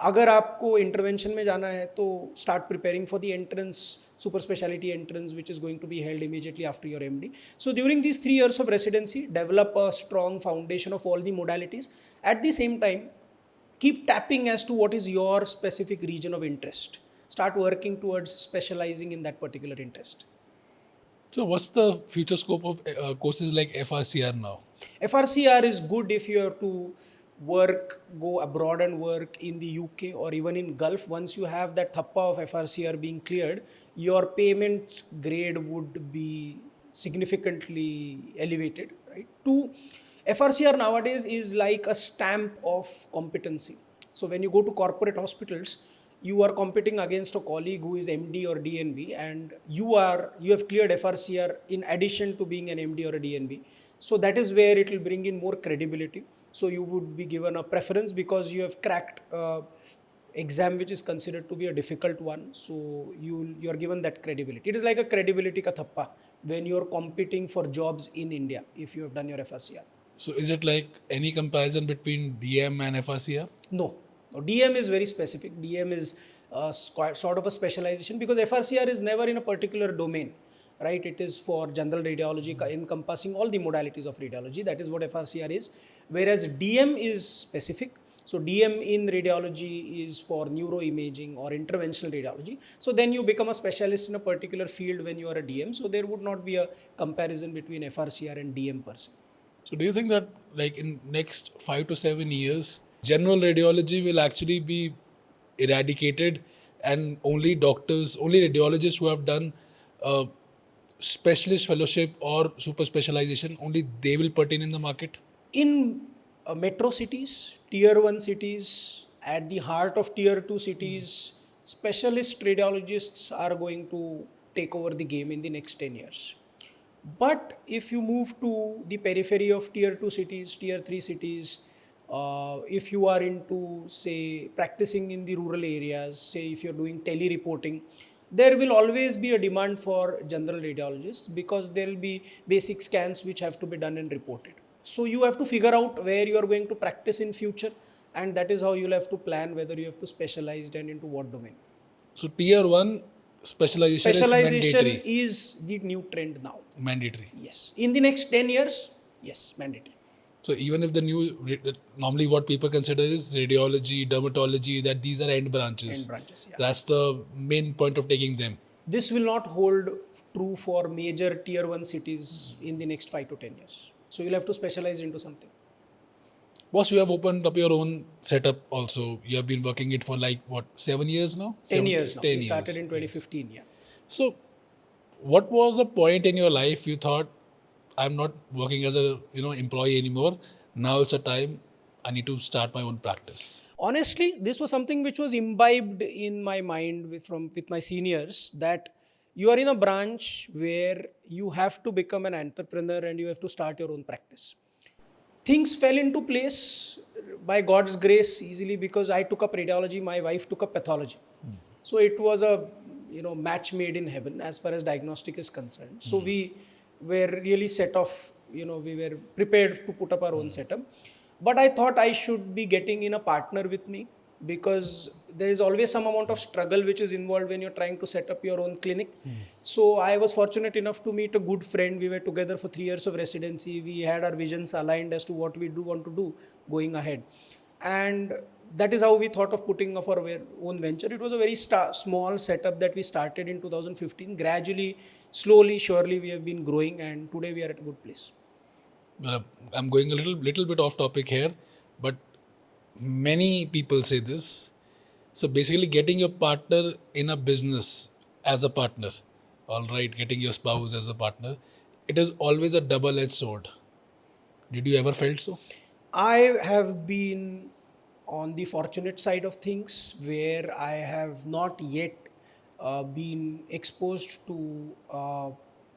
अगर आपको intervention में जाना है तो start preparing for the entrance, super speciality entrance which is going to be held immediately after your MD. So during these 3 years of residency, develop a strong foundation of all the modalities. At the same time, keep tapping as to what is your specific region of interest. Start working towards specializing in that particular interest. So what's the future scope of courses like FRCR now? FRCR is good if you have to go abroad and work in the UK or even in Gulf. Once you have that thappa of FRCR being cleared, your payment grade would be significantly elevated, right? FRCR nowadays is like a stamp of competency. So when you go to corporate hospitals, you are competing against a colleague who is MD or DNB, and you have cleared FRCR in addition to being an MD or a DNB. So that is where it will bring in more credibility. So you would be given a preference because you have cracked exam which is considered to be a difficult one. So you are given that credibility. It is like a credibility ka thappa when you are competing for jobs in India if you have done your FRCR. So is it like any comparison between DM and FRCR? No, DM is very specific. DM is sort of a specialization because FRCR is never in a particular domain. Right, it is for general radiology, encompassing all the modalities of radiology. That is what FRCR is. Whereas DM is specific. So DM in radiology is for neuroimaging or interventional radiology. So then you become a specialist in a particular field when you are a DM. So there would not be a comparison between FRCR and DM person. So do you think that like in next 5 to 7 years, general radiology will actually be eradicated and only radiologists who have done specialist fellowship or super specialization, only they will pertain in the market? In metro cities, tier 1 cities, at the heart of tier 2 cities, specialist radiologists are going to take over the game in the next 10 years. But if you move to the periphery of tier 2 cities, tier 3 cities, if you are into, say, practicing in the rural areas, say if you're doing tele-reporting, there will always be a demand for general radiologists because there will be basic scans which have to be done and reported. So you have to figure out where you are going to practice in future, and that is how you'll have to plan whether you have to specialize and into what domain. So tier 1 specialization is mandatory. Is the new trend now. Mandatory. Yes. In the next 10 years, yes, mandatory. So even if the normally what people consider is radiology, dermatology, that these are end branches. End branches, yeah. That's the main point of taking them. This will not hold true for major tier 1 cities in the next 5 to 10 years. So you'll have to specialize into something. Boss, you have opened up your own setup also. You have been working it for like what, 7 years now? 10 years now. 10 We started years. in 2015, So what was the point in your life you thought, I'm not working as a employee anymore. Now it's a time I need to start my own practice. Honestly, this was something which was imbibed in my mind with my seniors, that you are in a branch where you have to become an entrepreneur and you have to start your own practice. Things fell into place by God's grace easily because I took up radiology, my wife took up pathology. So it was a match made in heaven as far as diagnostic is concerned. So we were really set off, we were prepared to put up our own setup. But I thought I should be getting in a partner with me, because there is always some amount of struggle which is involved when you're trying to set up your own clinic. So I was fortunate enough to meet a good friend. We were together for 3 years of residency. We had our visions aligned as to what we do want to do going ahead. And that is how we thought of putting up our own venture. It was a very small setup that we started in 2015. Gradually, slowly, surely, we have been growing, and today we are at a good place. Well, I'm going a little bit off topic here, but many people say this. So basically, getting your partner in a business as a partner, all right, getting your spouse as a partner, it is always a double-edged sword. Did you ever felt so? I have been on the fortunate side of things, where I have not yet been exposed to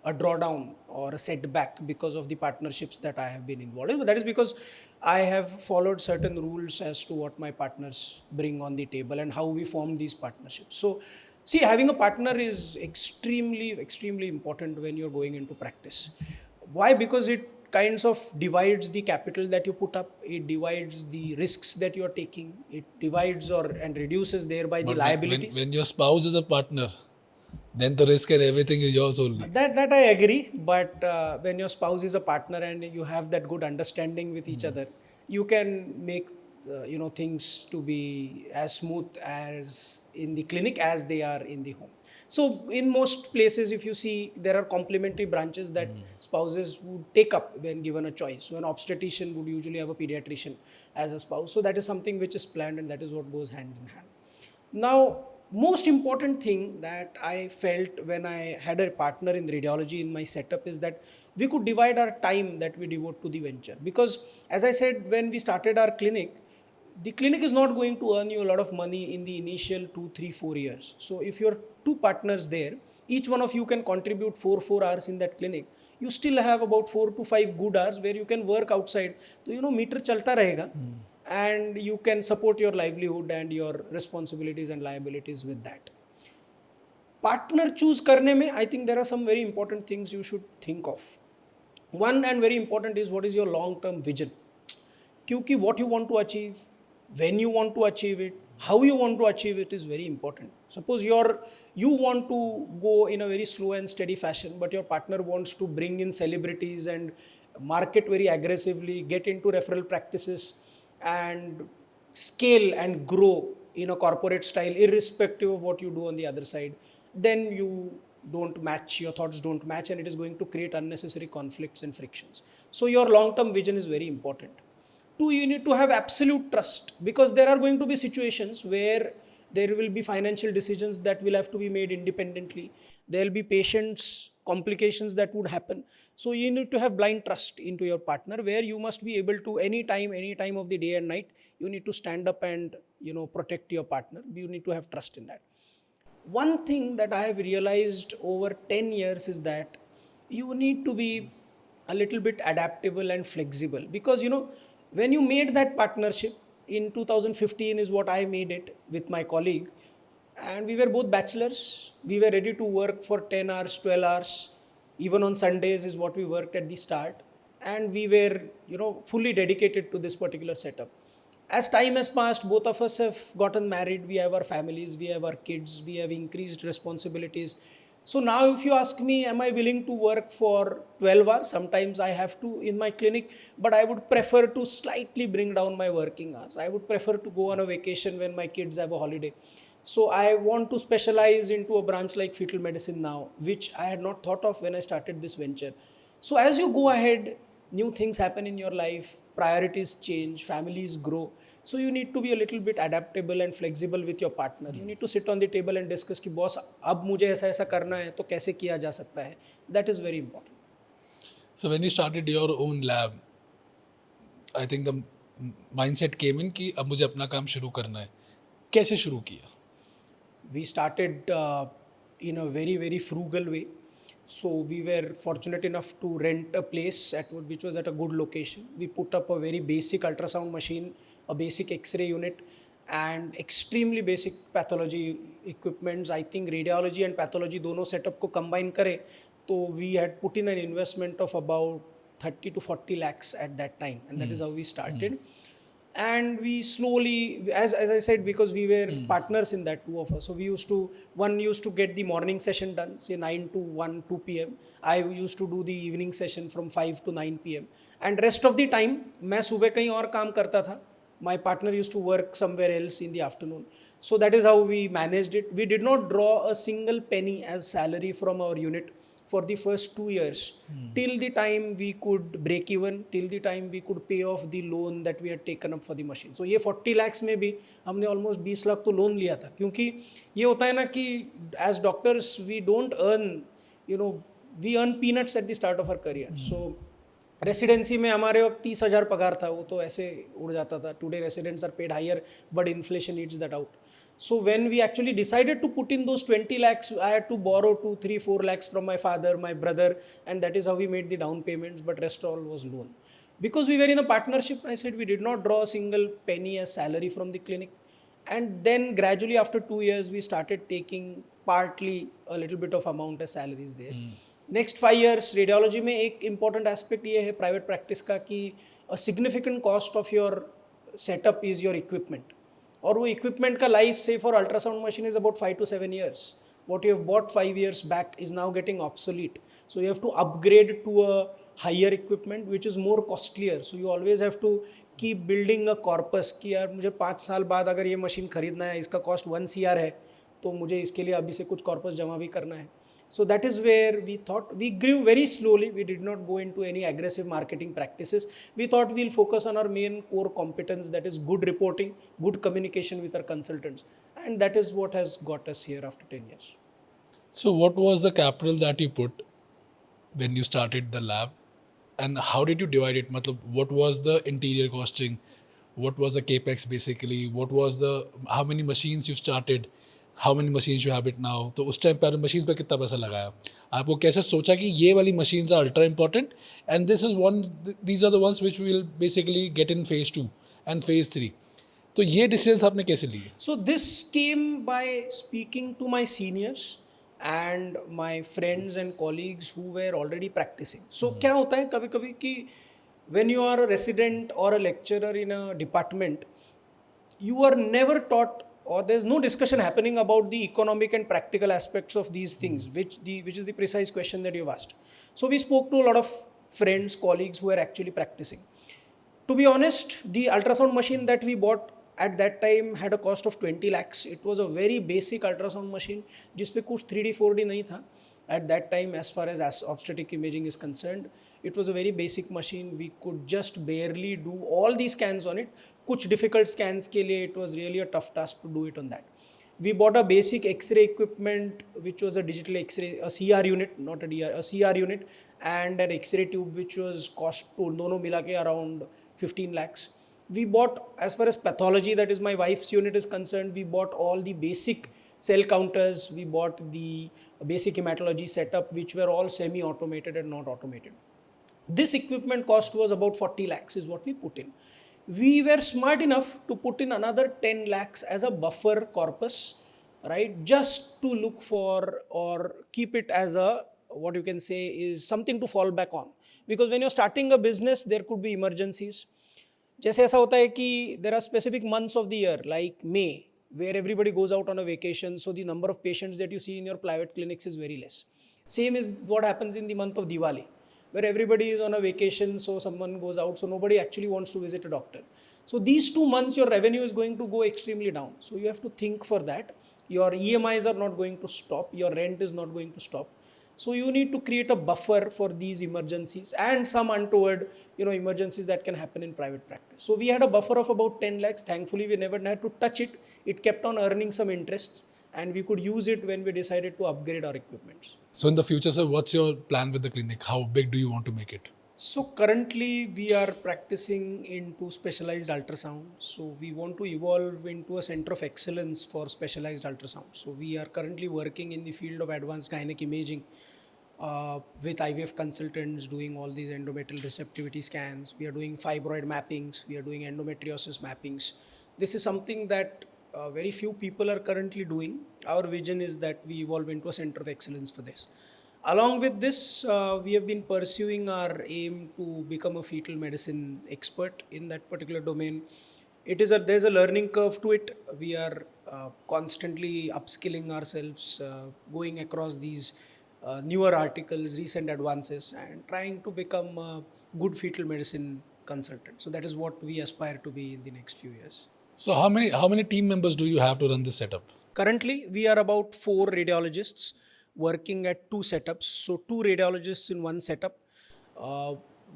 a drawdown or a setback because of the partnerships that I have been involved in. But that is because I have followed certain rules as to what my partners bring on the table and how we form these partnerships. So, see, having a partner is extremely, extremely important when you're going into practice. Why? Because it kinds of divides the capital that you put up, it divides the risks that you're taking, it divides or and reduces thereby the But liabilities. when your spouse is a partner, then the risk and everything is yours only. That I agree, but when your spouse is a partner and you have that good understanding with each other, you can make things to be as smooth as in the clinic as they are in the home. So in most places, if you see, there are complementary branches that spouses would take up when given a choice. So an obstetrician would usually have a pediatrician as a spouse. So that is something which is planned, and that is what goes hand in hand. Now, most important thing that I felt when I had a partner in radiology in my setup is that we could divide our time that we devote to the venture. Because as I said, when we started our clinic, the clinic is not going to earn you a lot of money in the initial 2, 3, 4 years. So if you're two partners there, each one of you can contribute 4 hours in that clinic. You still have about 4 to 5 good hours where you can work outside. So meter chalta rahega, and you can support your livelihood and your responsibilities and liabilities with that. Partner choose करने में, I think there are some very important things you should think of. One and very important is, what is your long-term vision? क्योंकि what you want to achieve, when you want to achieve it, how you want to achieve it is very important. Suppose you want to go in a very slow and steady fashion, but your partner wants to bring in celebrities and market very aggressively, get into referral practices, and scale and grow in a corporate style, irrespective of what you do on the other side, then your thoughts don't match, and it is going to create unnecessary conflicts and frictions. So your long-term vision is very important. Two, you need to have absolute trust, because there are going to be situations where there will be financial decisions that will have to be made independently. There will be patients, complications that would happen. So you need to have blind trust into your partner, where you must be able to any time of the day and night, you need to stand up and protect your partner. You need to have trust in that. One thing that I have realized over 10 years is that you need to be a little bit adaptable and flexible, because when you made that partnership in 2015 is what I made it with my colleague, and we were both bachelors. We were ready to work for 10 hours, 12 hours, even on Sundays is what we worked at the start, and we were fully dedicated to this particular setup. As time has passed, both of us have gotten married, we have our families, we have our kids, we have increased responsibilities. So now if you ask me, am I willing to work for 12 hours? Sometimes I have to in my clinic, but I would prefer to slightly bring down my working hours. I would prefer to go on a vacation when my kids have a holiday. So I want to specialize into a branch like fetal medicine now, which I had not thought of when I started this venture. So as you go ahead, new things happen in your life, priorities change, families grow. So you need to be a little bit adaptable and flexible with your partner. You need to sit on the table and discuss कि boss अब मुझे ऐसा ऐसा करना है तो कैसे किया जा सकता है. That is very important. So when you started your own lab, I think the mindset came in कि अब मुझे अपना काम शुरू करना है. कैसे शुरू किया? We started in a very, very frugal way. So we were fortunate enough to rent a place which was at a good location. We put up a very basic ultrasound machine, a basic X-ray unit, and extremely basic pathology equipments. I think radiology and pathology दोनों setup को combine करें तो we had put in an investment of about 30 to 40 lakhs at that time, and that is how we started. And we slowly, as I said, because we were partners in that, two of us, so we used to, one used to get the morning session done, say 9 to 1, 2 p.m. I used to do the evening session from 5 to 9 p.m. And rest of the time मैं सुबह कहीं और काम करता था. My partner used to work somewhere else in the afternoon. So that is how we managed it. We did not draw a single penny as salary from our unit for the first 2 years, till the time we could break even, till the time we could pay off the loan that we had taken up for the machine. So ये 40 lakhs में भी हमने almost 20 lakh तो loan लिया था, क्योंकि ये होता है ना कि as doctors we don't earn, we earn peanuts at the start of our career. So residency में हमारे वक्त 30,000 पगार था, वो तो ऐसे उड़ जाता था. Today residents are paid higher, but inflation eats that out. So when we actually decided to put in those 20 lakhs, I had to borrow 2, 3, 4 lakhs from my father, my brother, and that is how we made the down payments, but rest all was loan. Because we were in a partnership, I said we did not draw a single penny as salary from the clinic. And then gradually after 2 years, we started taking partly a little bit of amount as salaries there. Next 5 years, radiology में एक important aspect ये है private practice का कि a significant cost of your setup is your equipment. और वो equipment का life say for ultrasound machine is about 5 to 7 years. What you have bought 5 years back is now getting obsolete. So you have to upgrade to a higher equipment which is more costlier. So you always have to keep building a corpus कि यार मुझे 5 साल बाद अगर ये machine खरीदना है, इसका cost 1 CR है, तो मुझे इसके लिए अभी से कुछ corpus जमा भी करना है. So that is where we thought, we grew very slowly. We did not go into any aggressive marketing practices. We thought we'll focus on our main core competence, that is good reporting, good communication with our consultants. And that is what has got us here after 10 years. So what was the capital that you put when you started the lab, and how did you divide it? मतलब what was the interior costing? What was the capex basically? What was the, how many machines you started? How many machines you have it now? तो उस time पर machines पे कितना पैसा लगाया? आपको कैसे सोचा कि ये वाली machines are ultra important and this is one, these are the ones which will basically get in phase 2 and phase 3. तो ये decisions आपने कैसे लिए? So this came by speaking to my seniors and my friends and colleagues who were already practicing. So क्या होता है कभी कभी कि when you are a resident or a lecturer in a department, you are never taught, or there's no discussion happening about the economic and practical aspects of these things, which is the precise question that you've asked. So we spoke to a lot of friends, colleagues who were actually practicing. To be honest, the ultrasound machine that we bought at that time had a cost of 20 lakhs. It was a very basic ultrasound machine, जिसपे कुछ 3D 4D नहीं था. At that time, as far as obstetric imaging is concerned, it was a very basic machine. We could just barely do all these scans on it. कुछ difficult scans के लिए it was really a tough task to do it on that. We bought a basic X-ray equipment, which was a digital X-ray, a CR unit, not a DR, a CR unit, and an X-ray tube, which was cost to दोनों मिला के around 15 lakhs. We bought, as far as pathology, that is my wife's unit is concerned, we bought all the basic cell counters, we bought the basic hematology setup, which were all semi-automated and not automated. This equipment cost was about 40 lakhs is what we put in. We were smart enough to put in another 10 lakhs as a buffer corpus, right? Just to look for or keep it as a, what you can say is something to fall back on. Because when you're starting a business, there could be emergencies. जैसे ऐसा होता है कि there are specific months of the year like May where everybody goes out on a vacation, so the number of patients that you see in your private clinics is very less. Same is what happens in the month of Diwali, where everybody is on a vacation, so someone goes out, so nobody actually wants to visit a doctor. So these 2 months your revenue is going to go extremely down. So you have to think for that. Your EMIs are not going to stop, your rent is not going to stop. So you need to create a buffer for these emergencies and some untoward, emergencies that can happen in private practice. So we had a buffer of about 10 lakhs. Thankfully, we never had to touch it. It kept on earning some interests, and we could use it when we decided to upgrade our equipments. So in the future, sir, what's your plan with the clinic? How big do you want to make it? So currently we are practicing into specialized ultrasound. So we want to evolve into a center of excellence for specialized ultrasound. So we are currently working in the field of advanced gynec imaging with IVF consultants, doing all these endometrial receptivity scans. We are doing fibroid mappings. We are doing endometriosis mappings. This is something that very few people are currently doing. Our vision is that we evolve into a center of excellence for this. Along with this, we have been pursuing our aim to become a fetal medicine expert in that particular domain. There's a learning curve to it. We are constantly upskilling ourselves, going across these newer articles, recent advances, and trying to become a good fetal medicine consultant. So that is what we aspire to be in the next few years. So how many team members do you have to run this setup? Currently, we are about 4 radiologists working at 2 setups. So 2 radiologists in one setup.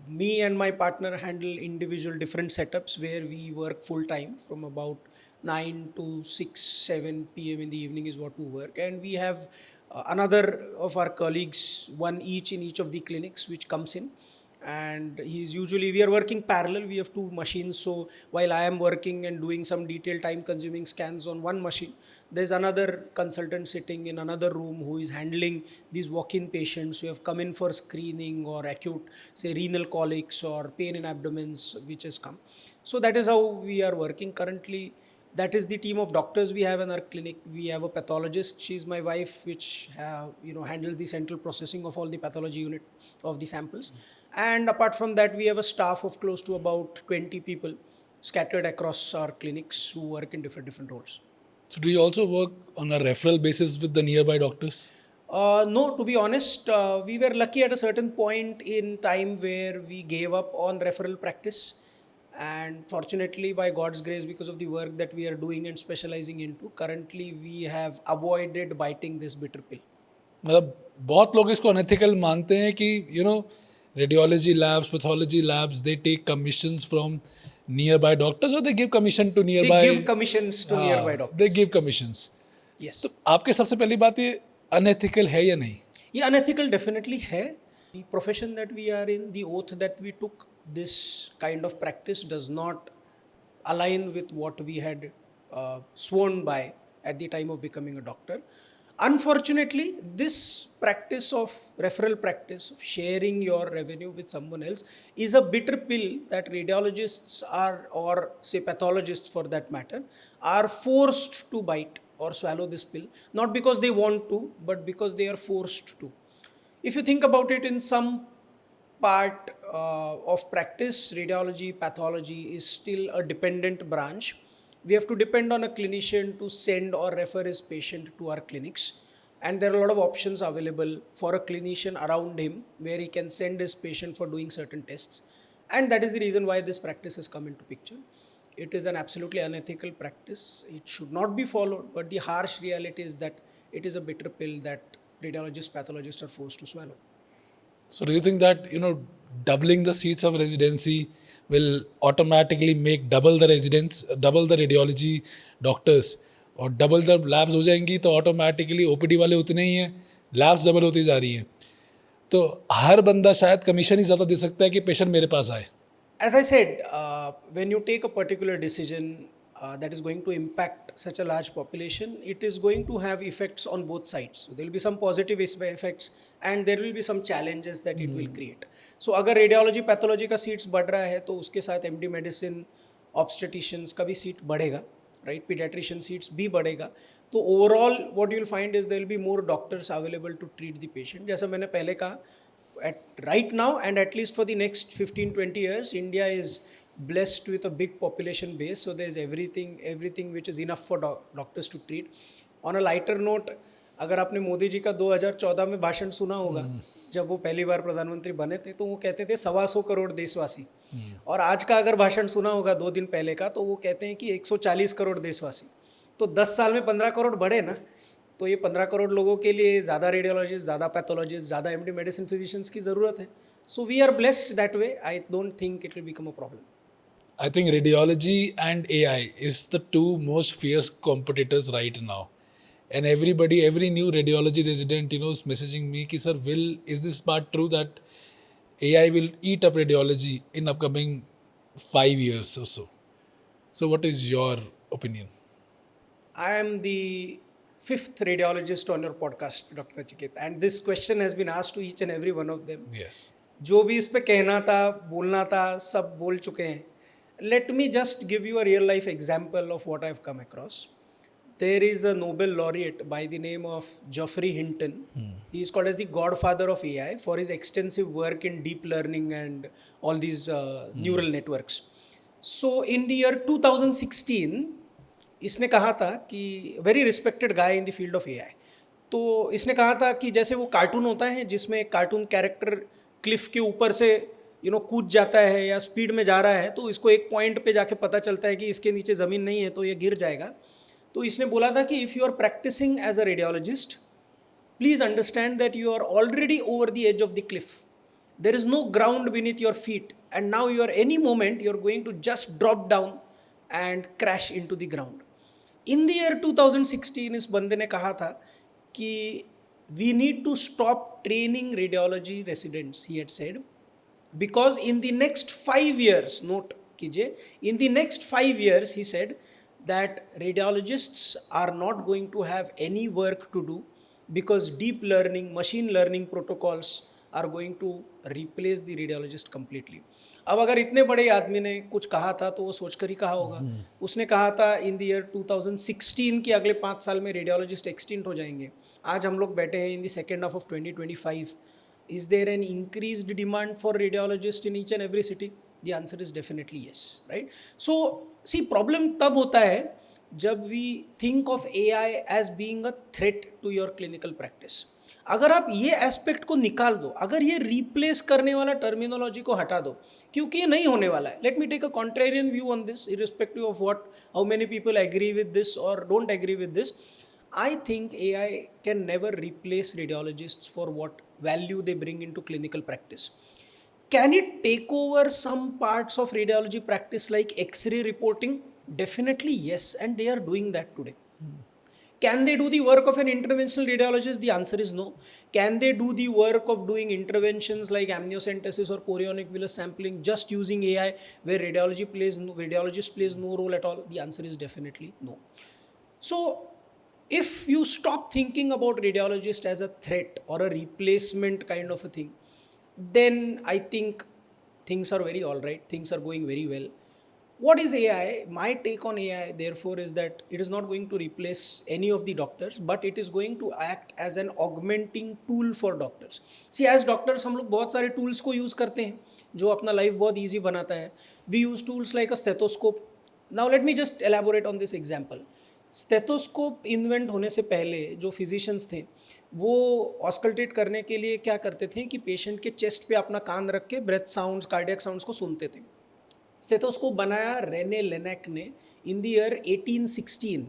Me and my partner handle individual different setups where we work full time from about 9 to 6, 7 p.m. in the evening is what we work. And we have another of our colleagues, one each in each of the clinics, which comes in. And we are working parallel. We have 2 machines. So while I am working and doing some detailed time consuming scans on one machine, there's another consultant sitting in another room who is handling these walk-in patients who have come in for screening or acute, say, renal colics or pain in abdomens, which has come. So that is how we are working currently. That is the team of doctors we have in our clinic. We have a pathologist. She's my wife, which handles the central processing of all the pathology unit of the samples. And apart from that, we have a staff of close to about 20 people scattered across our clinics who work in different roles. So do you also work on a referral basis with the nearby doctors? No, to be honest, we were lucky at a certain point in time where we gave up on referral practice. And fortunately, by God's grace, because of the work that we are doing and specializing into, currently we have avoided biting this bitter pill. मतलब बहुत लोग इसको unethical मानते हैं कि radiology labs pathology labs they take commissions from nearby doctors और they give commission to near They by give commissions to nearby doctors. They give commissions. Yes. तो आपके सबसे पहली बात ये अनएथिकल है या नहीं? ये unethical definitely है. The profession that we are in, the oath that we took, this kind of practice does not align with what we had sworn by at the time of becoming a doctor. Unfortunately, this practice of referral practice, of sharing your revenue with someone else, is a bitter pill that radiologists are, or say pathologists for that matter, are forced to bite or swallow this pill, not because they want to, but because they are forced to. If you think about it, in some part of practice, radiology, pathology is still a dependent branch. We have to depend on a clinician to send or refer his patient to our clinics. And there are a lot of options available for a clinician around him where he can send his patient for doing certain tests. And that is the reason why this practice has come into picture. It is an absolutely unethical practice. It should not be followed, but the harsh reality is that it is a bitter pill that radiologists, pathologists are forced to swallow. So do you think that doubling the seats of residency will automatically make double the residents, double the radiology doctors और double the labs हो जाएंगी तो automatically OPD वाले उतने ही हैं, labs double होती जा रही हैं, तो हर बंदा शायद कमीशन ही ज़्यादा दे सकता है कि पेशेंट मेरे पास आए. As I said, when you take a particular decision that is going to impact such a large population, it is going to have effects on both sides. So there will be some positive effects and there will be some challenges that it will create. So अगर radiology, pathology का seats बढ़ रहा है तो उसके साथ MD medicine, obstetricians का भी seat बढ़ेगा, right? Pediatrician seats भी बढ़ेगा. तो overall what you will find is there will be more doctors available to treat the patient. जैसा मैंने पहले कहा, right now and at least for the next 15-20 years, India is blessed with a big population base, so there's everything which is enough for doctors to treat. On a lighter note, अगर आपने मोदी जी का 2014 में भाषण सुना होगा, जब वो पहली बार प्रधानमंत्री बने थे, तो वो कहते थे 125 करोड़ देशवासी. और आज का अगर भाषण सुना होगा 2 दिन पहले का, तो वो कहते हैं कि 140 करोड़ देशवासी. तो 10 साल में 15 करोड़ बढ़े ना. तो ये 15 करोड़ लोगों के लिए ज़्यादा रेडियोलॉजिस्ट, ज़्यादा पैथोलॉजिस्ट, ज़्यादा एमडी मेडिसिन फिजिशियंस की ज़रूरत है. So we are blessed that way. I don't think it will become a problem. I think radiology and AI is the two most fierce competitors right now. And everybody, every new radiology resident, is messaging me, ki, sir, is this part true that AI will eat up radiology in upcoming 5 years or so? So what is your opinion? I am the fifth radiologist on your podcast, Dr. Chiket, and this question has been asked to each and every one of them. Yes. जो भी इस पे कहना था, बोलना था, सब बोल चुके हैं. Let me just give you a real life example of what I've come across. There is a Nobel laureate by the name of Geoffrey Hinton. He is called as the godfather of AI for his extensive work in deep learning and all these neural networks. So in the year 2016, इसने कहा था कि very respected guy in the field of AI. तो इसने कहा था कि जैसे वो कार्टून होता है जिसमें कार्टून कैरेक्टर क्लिफ के ऊपर से कूद जाता है या स्पीड में जा रहा है, तो इसको एक पॉइंट पे जाके पता चलता है कि इसके नीचे ज़मीन नहीं है तो ये गिर जाएगा. तो इसने बोला था कि if you are practising as a radiologist, please understand that you are already over the edge of the cliff. There is no ground beneath your feet, and now you are any moment you are going to just drop down and crash into the ground. In the year 2016 इस बंदे ने कहा था कि we need to stop training radiology residents, he had said, because in the next 5 years, note कीजिए, in the next 5 years he said that radiologists are not going to have any work to do because deep learning, machine learning protocols are going to replace the radiologist completely. अब अगर इतने बड़े आदमी ने कुछ कहा था तो वो सोचकर ही कहा होगा. उसने कहा था इन द ईयर 2016 कि अगले 5 साल में रेडियोलॉजिस्ट एक्सटिंक्ट हो जाएंगे. आज हम लोग बैठे हैं in the second half of 2025. Is there an increased demand for radiologists in each and every city? The answer is definitely yes, right? So, see, problem तब होता है जब we think of AI as being a threat to your clinical practice. अगर आप ये aspect को निकाल दो, अगर ये रिप्लेस करने वाला टर्मिनोलॉजी को हटा दो, क्योंकि ये नहीं होने वाला है. Let me take a contrarian view on this, irrespective of what how many people agree with this और don't agree with this. I think AI can never replace radiologists for what value they bring into clinical practice. Can it take over some parts of radiology practice like X-ray reporting? Definitely yes, and they are doing that today. Can they do the work of an interventional radiologist? The answer is no. Can they do the work of doing interventions like amniocentesis or chorionic villus sampling just using AI where radiologist plays no role at all? The answer is definitely no. So, if you stop thinking about radiologist as a threat or a replacement kind of a thing, then I think things are very all right. Things are going very well. What is AI? My take on AI, therefore, is that it is not going to replace any of the doctors, but it is going to act as an augmenting tool for doctors. See, as doctors, हम लोग बहुत सारे tools को use करते हैं जो अपना life बहुत easy बनाता है. We use tools like a stethoscope. Now, let me just elaborate on this example. Stethoscope invent होने से पहले जो फिजिशियंस थे वो ऑस्कल्टेट करने के लिए क्या करते थे कि पेशेंट के चेस्ट पे अपना कान रख के ब्रेथ साउंड्स, कार्डियक साउंड्स को सुनते थे. स्टेथोस्कोप बनाया रेने लेनेक ने इन द ईयर 1816.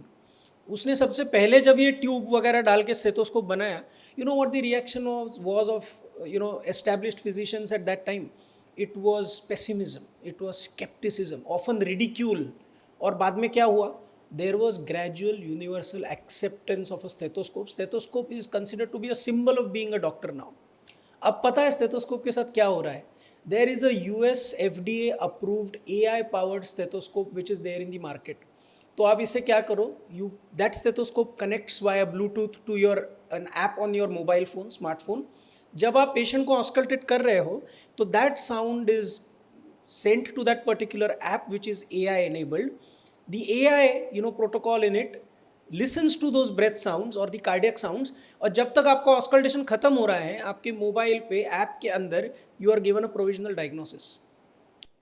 उसने सबसे पहले जब ये ट्यूब वगैरह डाल के स्टेथोस्कोप बनाया, you know what the reaction was of established physicians at that time? It was pessimism, it was scepticism, often ridicule. और बाद में क्या हुआ? There was gradual universal acceptance of a stethoscope. Stethoscope is considered to be a symbol of being a doctor now. अब पता है stethoscope के साथ क्या हो रहा है? There is a US FDA approved AI powered stethoscope which is there in the market. तो आप इसे क्या करो? That stethoscope connects via Bluetooth to an app on your mobile phone, smartphone. जब आप पेशेंट को ऑस्कल्टेट कर रहे हो तो that sound is sent to that particular app which is AI enabled. The AI protocol in it listens to those breath sounds or the cardiac sounds, और जब तक आपका ऑस्कल्टेशन खत्म हो रहा है आपके मोबाइल पे ऐप के अंदर you are given a provisional diagnosis.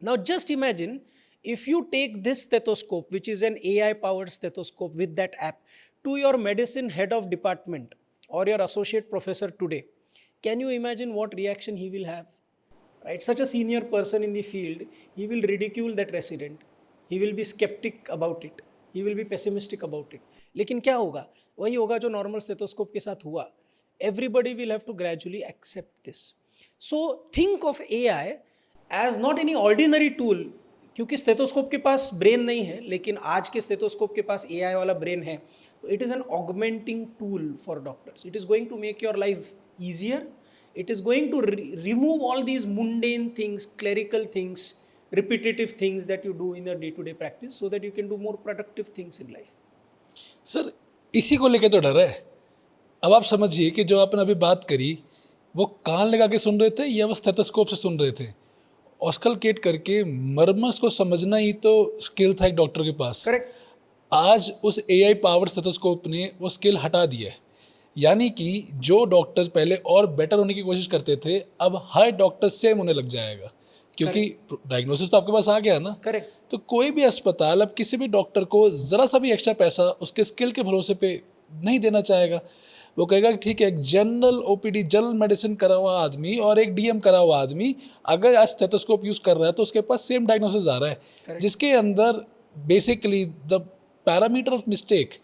Now just imagine if you take this stethoscope, which is an AI powered stethoscope with that app, to your medicine head of department or your associate professor today. Can you imagine what reaction he will have? Right, such a senior person in the field, he will ridicule that resident. He will be skeptic about it. He will be pessimistic about it. लेकिन क्या होगा, वही होगा जो normal stethoscope के साथ हुआ. Everybody will have to gradually accept this. So think of AI as not any ordinary tool. क्योंकि स्टेथोस्कोप के पास ब्रेन नहीं है, लेकिन आज के स्टेथोस्कोप के पास AI वाला ब्रेन है. तो it is an augmenting tool for doctors. It is going to make your life easier. It is going to remove all these mundane things, clerical things, repetitive things that you do in your day-to-day practice, so that you can do more productive things in life. Sir इसी को लेके तो डर है. अब आप समझिए कि जो आपने अभी बात करी वो कान लगा के सुन रहे थे या वो स्टेथोस्कोप से सुन रहे थे. ऑस्कलकेट करके मर्मस को समझना ही तो स्किल था एक डॉक्टर के पास. Correct. आज उस AI पावर स्टेथोस्कोप ने वो स्किल हटा दी है. यानी कि जो डॉक्टर पहले और बेटर होने की कोशिश करते थे, अब हर डॉक्टर सेम होने लग जाएगा, क्योंकि डायग्नोसिस तो आपके पास आ गया ना. Correct. तो कोई भी अस्पताल अब किसी भी डॉक्टर को ज़रा सा भी एक्स्ट्रा पैसा उसके स्किल के भरोसे पे नहीं देना चाहेगा. वो कहेगा कि ठीक है, एक जनरल OPD जनरल मेडिसिन करा हुआ आदमी और एक DM करा हुआ आदमी अगर आज स्टेथोस्कोप यूज़ कर रहा है तो उसके पास सेम डायग्नोसिस आ रहा है, जिसके अंदर basically the parameter of mistake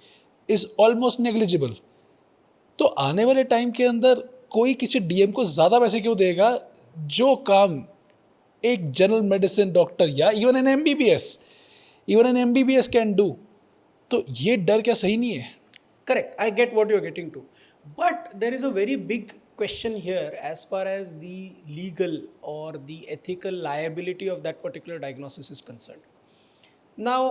is almost negligible. तो आने वाले टाइम के अंदर कोई किसी DM को ज़्यादा पैसे क्यों देगा जो काम एक जनरल मेडिसिन डॉक्टर या even an MBBS can do. तो ये डर क्या सही नहीं है? Correct. I get what you're getting to. But there is a very big question here as far as the legal or the ethical liability of that particular diagnosis is concerned. Now,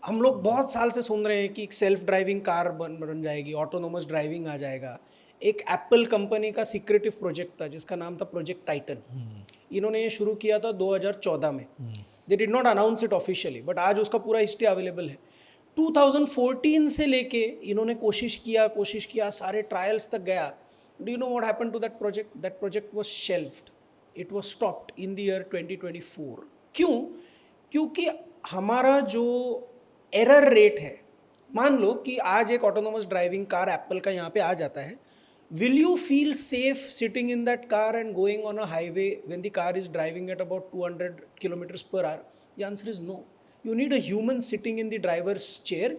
हम लोग बहुत साल से सुन रहे हैं कि एक self driving car बन जाएगी, ऑटोनोमस ड्राइविंग आ जाएगा. एक एप्पल कंपनी का सीक्रेटिव प्रोजेक्ट था जिसका नाम था प्रोजेक्ट टाइटन. इन्होंने ये शुरू किया था 2014 में. They did not announce it officially, but आज उसका पूरा हिस्ट्री अवेलेबल है. 2014 से लेके इन्होंने कोशिश किया, सारे ट्रायल्स तक गया. Do you know what happened to that project? That project was shelved. It was stopped in the year 2024. क्यों? क्योंकि हमारा जो एरर रेट है, मान लो कि आज एक ऑटोनोमस ड्राइविंग कार एप्पल का यहाँ पे आ जाता है, will you feel safe sitting in that car and going on a highway when the car is driving at about 200 kilometers per hour? The answer is no. You need a human sitting in the driver's chair.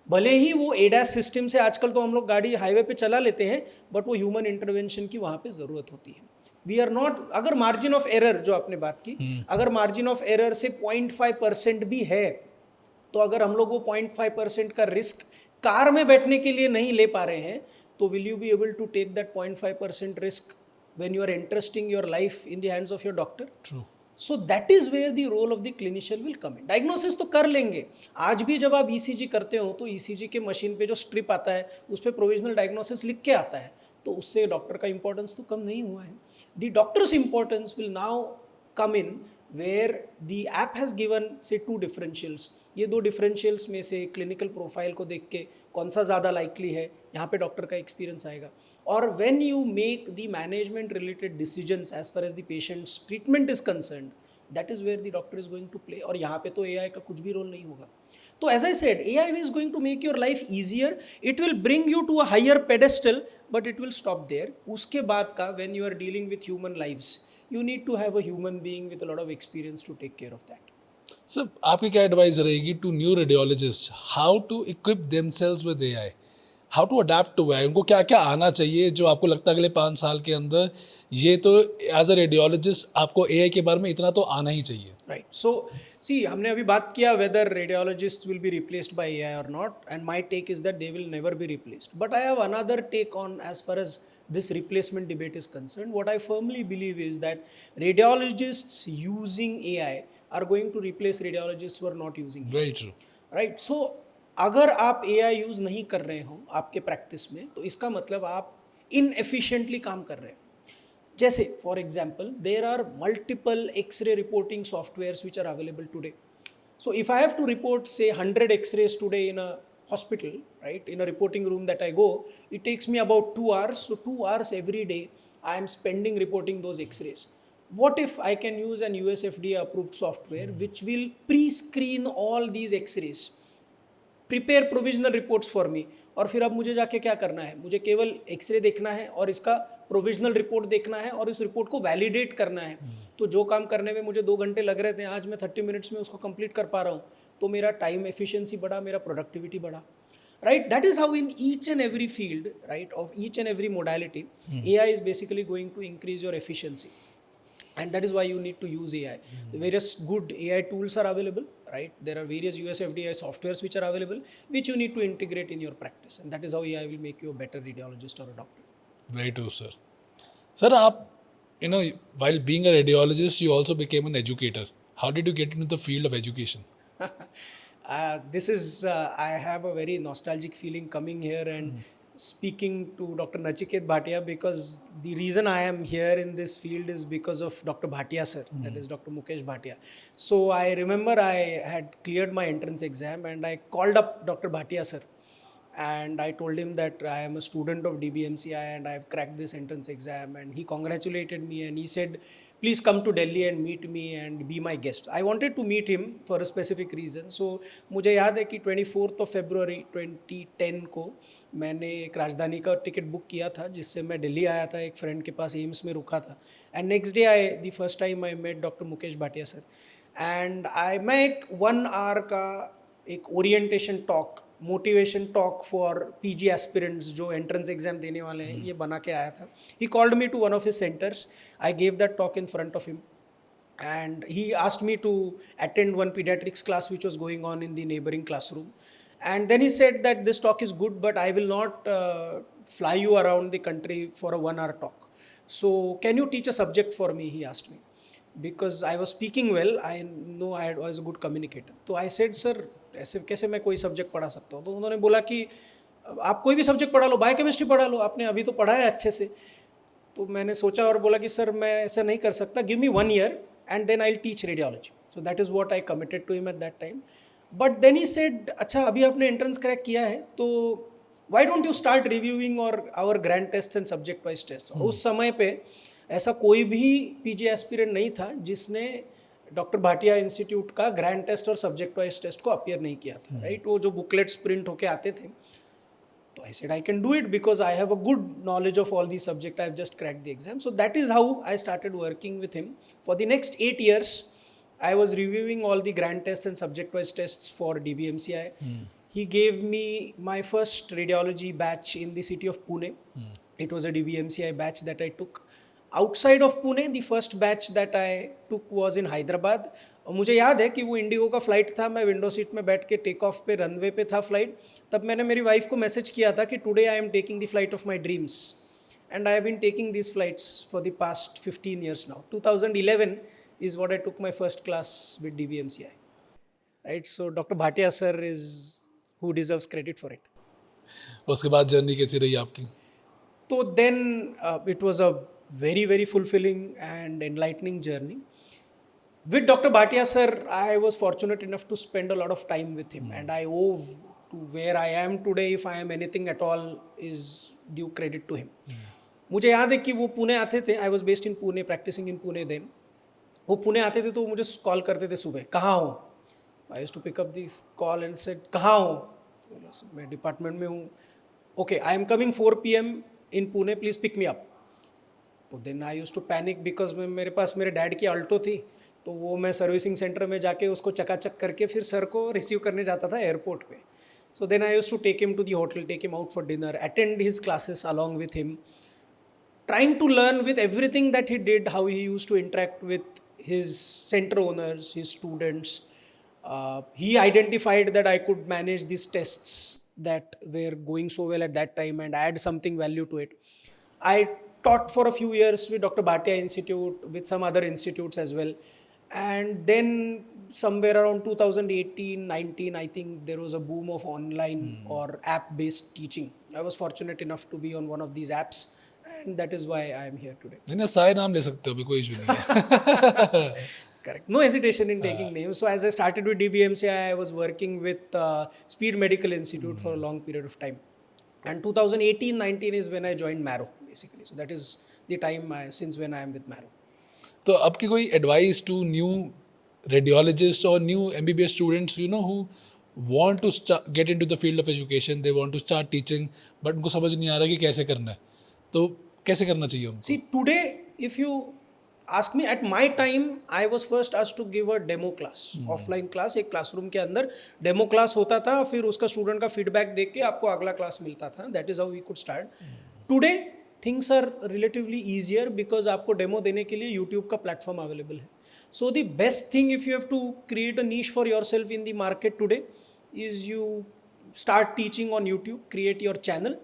भले ही वो ADAS system से आजकल तो हम लोग गाड़ी highway पे चला लेते हैं, बट वो ह्यूमन इंटरवेंशन की वहाँ पे ज़रूरत होती है. वी आर नॉट, अगर मार्जिन ऑफ एरर जो आपने बात की, अगर मार्जिन ऑफ एरर से 0.5% भी है, तो अगर हम लोग वो 0.5% का रिस्क कार में बैठने के लिए नहीं ले पा रहे हैं, तो will you be able to take that 0.5% risk when you are interesting your life in the hands of your doctor? True. So that is where the role of the clinician will come in. Diagnosis तो कर लेंगे. आज भी जब आप ECG करते हो तो ECG के मशीन पे जो स्ट्रिप आता है उस पर प्रोविजनल डायग्नोसिस लिख के आता है, तो उससे डॉक्टर का इंपॉर्टेंस तो कम नहीं हुआ है. The doctor's importance will now come in where the app has given say 2 differentials. ये 2 डिफरेंशियल्स में से क्लिनिकल प्रोफाइल को देख के कौन सा ज़्यादा लाइकली है, यहाँ पे डॉक्टर का एक्सपीरियंस आएगा. और when you make the management related decisions as far as the patient's treatment is concerned, that is where the doctor is going to play. और यहाँ पे तो AI का कुछ भी रोल नहीं होगा. तो as I said, AI is going to make your life easier. It will bring you to a higher pedestal, but it will stop there. उसके बाद का when you are dealing with human lives, you need to have a human being with a lot of experience to take care of that. Sir आपकी क्या advice रहेगी to new radiologist, how to equip themselves with AI, how to adapt to AI? उनको क्या क्या आना चाहिए जो आपको लगता है अगले 5 साल के अंदर ये तो एज अ रेडियोलॉजिस्ट आपको AI के बारे में इतना तो आना ही चाहिए? Right. So, see, हमने अभी बात किया whether radiologists will be replaced by AI or not, and my take is that they will never be replaced. But I have another take on as far as this replacement debate is concerned. What I firmly believe is that radiologists using AI are going to replace radiologists who are not using AI. Very true. Right. So, अगर आप AI use नहीं कर रहे हो आपके practice में, तो इसका मतलब आप इनएफिशिएंटली काम कर रहे हो. जैसे for example, there are multiple X-ray reporting softwares which are available today. So if I have to report say 100 X-rays today in a hospital, right, in a reporting room that I go, it takes me about 2 hours. So 2 hours every day I am spending reporting those x-rays. What if I can use an USFDA approved software which will pre-screen all these x-rays, prepare provisional reports for me, और फिर अब मुझे जाके क्या करना है, मुझे केवल एक्सरे देखना है और इसका प्रोविजनल रिपोर्ट देखना है और इस रिपोर्ट को वैलिडेट करना है. तो जो काम करने में मुझे 2 घंटे लग रहे थे, आज मैं 30 मिनट्स में उसको कंप्लीट कर पा रहा हूँ. तो मेरा टाइम एफिशिएंसी बढ़ा, मेरा प्रोडक्टिविटी बढ़ा. right? That is how in each and every field, right, of each and every modality, AI is basically going to increase your efficiency. And that is why you need to use AI. Various good AI tools are available, right? There are various USFDA softwares which are available, which you need to integrate in your practice. And that is how AI will make you a better radiologist or a doctor. Very true, sir. Sir, आप, while being a radiologist, you also became an educator. How did you get into the field of education? I have a very nostalgic feeling coming here and speaking to Dr. Nachiket Bhatia, because the reason I am here in this field is because of Dr. Bhatia sir, that is Dr. Mukesh Bhatia. So I remember I had cleared my entrance exam and I called up Dr. Bhatia sir and I told him that I am a student of DBMCI and I have cracked this entrance exam, and he congratulated me and he said, please come to Delhi and meet me and be my guest. I wanted to meet him for a specific reason. So मुझे याद है कि 24th of February 2010 को मैंने एक राजधानी का ticket book किया था जिससे मैं दिल्ली आया था, एक फ्रेंड के पास एम्स में रुका था. And next day the first time I met doctor Mukesh Bhatia sir and मैं एक 1 hour का एक orientation talk, motivation talk for PG aspirants जो एंट्रेंस एग्जाम देने वाले हैं, ये बना के आया था. He called me to one of his centres. I gave that talk in front of him and he asked me to attend one pediatrics class which was going on in the neighboring classroom. And then he said that this talk is good, but I will not fly you around the country for a 1 hour talk. So can you teach a subject for me, he asked me, because I was speaking well. I know I was a good communicator. So I said, sir, ऐसे कैसे मैं कोई subject पढ़ा सकता हूँ? तो उन्होंने बोला कि आप कोई भी सब्जेक्ट पढ़ा लो, बायोकेमिस्ट्री पढ़ा लो, आपने अभी तो पढ़ा है अच्छे से. तो मैंने सोचा और बोला कि सर मैं ऐसा नहीं कर सकता, give me 1 year and then I'll teach radiology. So that is what I committed to him at that time. But then he said, अच्छा अभी आपने entrance क्रैक किया है तो why don't you start reviewing or our grand tests and subject wise tests. उस समय पे ऐसा कोई भी पीजी एस्पिरेंट नहीं था जिसने डॉक्टर भाटिया इंस्टीट्यूट का ग्रैंड टेस्ट और सब्जेक्ट वाइज टेस्ट को अपीयर नहीं किया था, राइट? वो जो बुकलेट्स प्रिंट होके आते थे. So I said I can do it because I have a good knowledge of all these subjects. I've just cracked the exam. So that is how I started working with him. For the next 8 years, I was reviewing all the grand tests and subject-wise tests for DBMCI. He gave me my first radiology batch in the city of Pune. It was a DBMCI batch that I took. Outside of Pune, the first batch that I took was in Hyderabad. और मुझे याद है कि वो Indigo का flight था, मैं window seat में बैठ के टेक ऑफ पे रनवे पे था फ्लाइट. तब मैंने मेरी वाइफ को मैसेज किया था कि today I am taking the flight of my dreams. And I have been taking this flights for the past 15 years now. 2011 is what I took my first class with DBMCI. Right? So Dr. Bhatia sir is who deserves credit for it. उसके बाद journey कैसी रही आपकी? So then it was a very, very fulfilling and enlightening journey. With Dr. Bhatia sir, I was fortunate enough to spend a lot of time with him, and I owe to where I am today, if I am anything at all, is due credit to him. मुझे याद है कि वो पुणे आते थे. I was based in Pune, practicing in Pune then. वो पुणे आते थे तो मुझे कॉल करते थे सुबह, कहाँ हो? I used to pick up this call and said, कहाँ हो? मैं डिपार्टमेंट में हूँ. Okay, I am coming 4 PM in Pune, please pick me up. तो then I used to panic because मेरे पास मेरे डैड की अल्टो थी, तो वो मैं सर्विसिंग सेंटर में जाके उसको चकाचक करके फिर सर को रिसीव करने जाता था एयरपोर्ट पे. So then I used to take him to the hotel, take him out for dinner, attend his classes along with him, trying to learn with everything that he did, how he used to interact with his center owners, his students. He identified that I could manage these tests that were going so well at that time and add something value to it. I taught for a few years with Dr. Bhatia Institute, with some other institutes as well. And then somewhere around 2018-19, I think there was a boom of online or app-based teaching. I was fortunate enough to be on one of these apps, and that is why I am here today. नहीं, आप सारे नाम ले सकते हो, अभी कोई issue नहीं है. Correct. No hesitation in taking names. So as I started with DBMCI, I was working with Speed Medical Institute for a long period of time. And 2018-19 is when I joined Marrow, basically. So that is the time since when I am with Marrow. तो आपकी कोई advice to new radiologist और new MBBS students who want to get into the field of education, they want to start teaching but उनको समझ नहीं आ रहा कि कैसे करना है, तो कैसे करना चाहिए उनको? See, today, if you ask me, at my time I was first asked to give a demo class, offline class, एक क्लासरूम के अंदर डेमो क्लास होता था, फिर उसका स्टूडेंट का फीडबैक देख के आपको अगला क्लास मिलता था. That is how we could start. Today things are relatively easier because आपको डेमो देने के लिए यूट्यूब का प्लेटफॉर्म अवेलेबल है. So the best thing if you have to create a niche for yourself in the market today is you start teaching on YouTube, create your channel,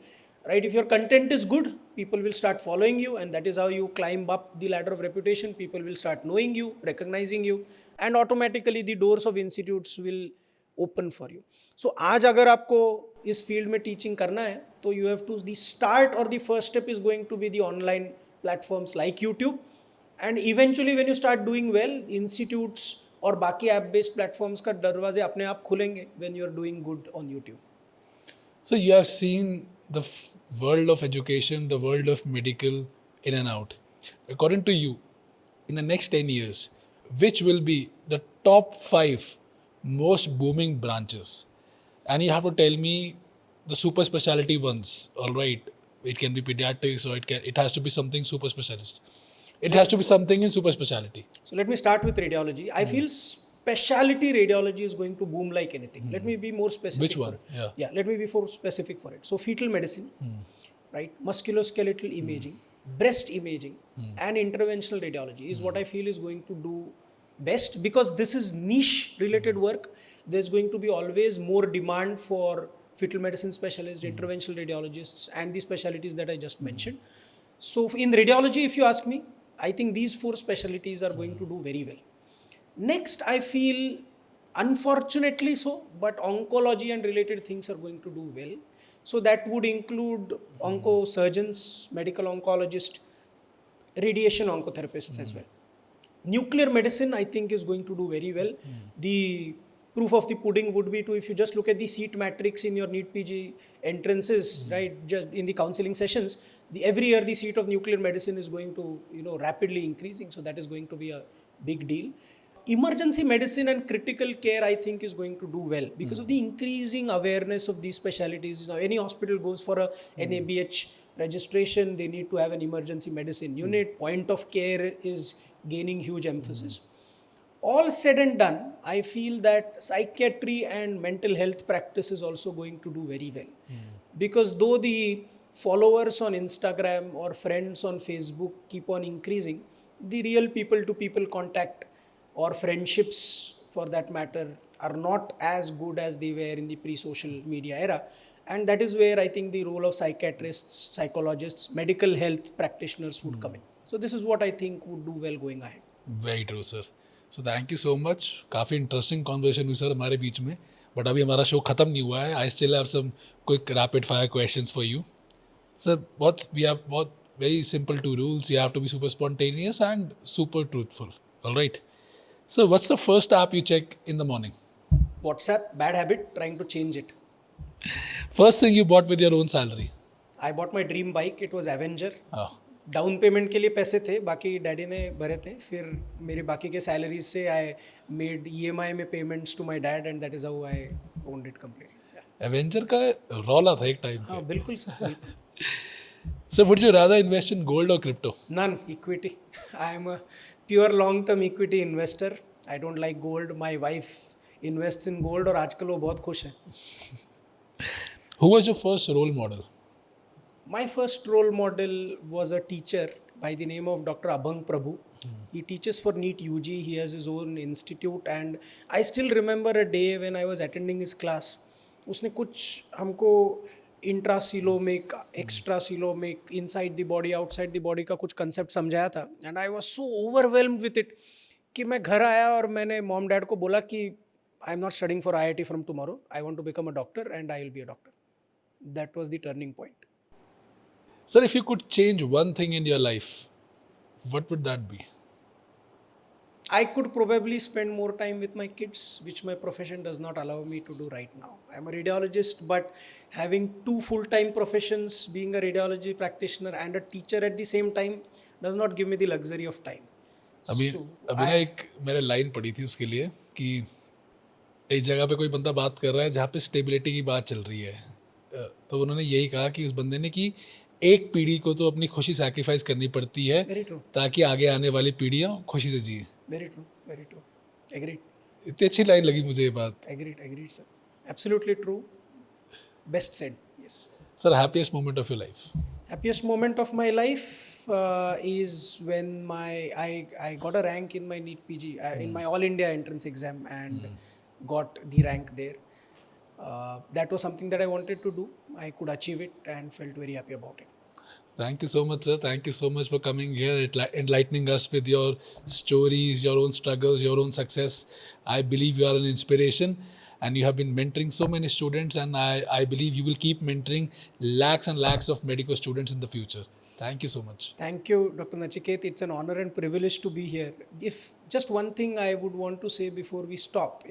right? If your content is good, people will start following you, and that is how you climb up the ladder of reputation. People will start knowing you, recognizing you, and automatically the doors of institutes will open for you. So आज अगर आपको इस field में teaching करना है तो you have to, the start or the first step is going to be the online platforms like YouTube, and eventually when you start doing well, institutes और बाकी ऐप बेस्ड प्लेटफॉर्म्स का दरवाजे अपने आप खुलेंगे when you are doing good on YouTube. So you have seen the world of education, the world of medical in and out. According to you, in the next 10 years, which will be the top 5 most booming branches? And you have to tell me the super specialty ones, all right? It can be pediatrics or it has to be something super specialist. It has to be something in super specialty. So let me start with radiology. I feel specialty radiology is going to boom like anything. Let me be more specific. Which one? Yeah, let me be more specific for it. So fetal medicine, right? Musculoskeletal imaging, breast imaging, and interventional radiology is what I feel is going to do best, because this is niche related work. There's going to be always more demand for fetal medicine specialists, interventional radiologists, and the specialties that I just mentioned. So in radiology, if you ask me, I think these 4 specialties are going to do very well. Next, I feel, unfortunately so, but oncology and related things are going to do well. So that would include oncosurgeons, medical oncologists, radiation oncotherapists as well. Nuclear medicine, I think, is going to do very well. The proof of the pudding would be to, if you just look at the seat matrix in your NEET PG entrances, right, just in the counseling sessions, every year the seat of nuclear medicine is going to, rapidly increasing. So that is going to be a big deal. Emergency medicine and critical care, I think, is going to do well because of the increasing awareness of these specialties. Any hospital goes for a NABH registration, they need to have an emergency medicine unit. Point of care is gaining huge emphasis. All said and done, I feel that psychiatry and mental health practice is also going to do very well. Because though the followers on Instagram or friends on Facebook keep on increasing, the real people to people contact or friendships for that matter are not as good as they were in the pre-social media era. And that is where I think the role of psychiatrists, psychologists, medical health practitioners would come in. So this is what I think would do well going ahead. Very true, sir. So thank you so much. काफ़ी interesting conversation हुई sir हमारे बीच में, but अभी हमारा show ख़त्म नहीं हुआ है. I still have some quick rapid fire questions for you. Sir, we have very simple 2 rules. You have to be super spontaneous and super truthful. All right. So what's the first app you check in the morning? WhatsApp, bad habit, trying to change it. First thing you bought with your own salary? I bought my dream bike. It was Avenger. Oh. Down payment के लिए पैसे थे, बाकी daddy ने भरे थे. फिर मेरे बाकी के सैलरीज से आई मेड EMI में payments to my dad, and that is how I owned it completely. Avenger का रौला था एक टाइम पे. हाँ बिल्कुल sir. So would you rather invest in gold or crypto? None. Equity. I am a pure long term equity investor. I don't like gold. My wife invests in gold और आजकल वो बहुत खुश है. Who was your first role model? My first role model was a teacher by the name of Dr. Abhang Prabhu. He teaches for NEET UG. He has his own institute, and I still remember a day when I was attending his class. उसने कुछ हमको intracoelomic, extracoelomic, inside the body, outside the body का कुछ concept समझाया था, and I was so overwhelmed with it कि मैं घर आया और मैंने मॉम डैड को बोला कि I am not studying for IIT from tomorrow, I want to become a doctor and I will be a doctor. That was the turning point. Sir, if you could change one thing in your life, what would that be? I could probably spend more time with my kids, which my profession does not allow me to do right now. I'm a radiologist, but having 2 full-time professions, being a radiology practitioner and a teacher at the same time, does not give me the luxury of time. अभी ना एक मैंने line पढ़ी थी उसके लिए कि एक जगह पे कोई बंदा बात कर रहा है जहाँ पे स्टेबिलिटी की बात चल रही है, तो उन्होंने यही कहा कि उस बंदे ने कि एक पीढ़ी को तो अपनी खुशी सैक्रिफाइस करनी पड़ती है Very true. ताकि आगे आने वाली पीढ़ियाँ खुशी से जिए. Very true. Very true. Agreed. इतनी अच्छी लाइन लगी मुझे ये बात. Agreed, sir. Absolutely true. Best said. Yes. Sir, happiest moment of your life. Happiest moment of my life is when I got a rank in my NEET PG in my All India entrance exam and got the rank there. That was something that I wanted to do. I could achieve it and felt very happy about it. Thank you so much, sir. Thank you so much for coming here, enlightening us with your stories, your own struggles, your own success. I believe you are an inspiration and you have been mentoring so many students, and I believe you will keep mentoring lakhs and lakhs of medical students in the future. Thank you so much. Thank you, Dr. Nachiket. It's an honor and privilege to be here. If just one thing I would want to say before we stop,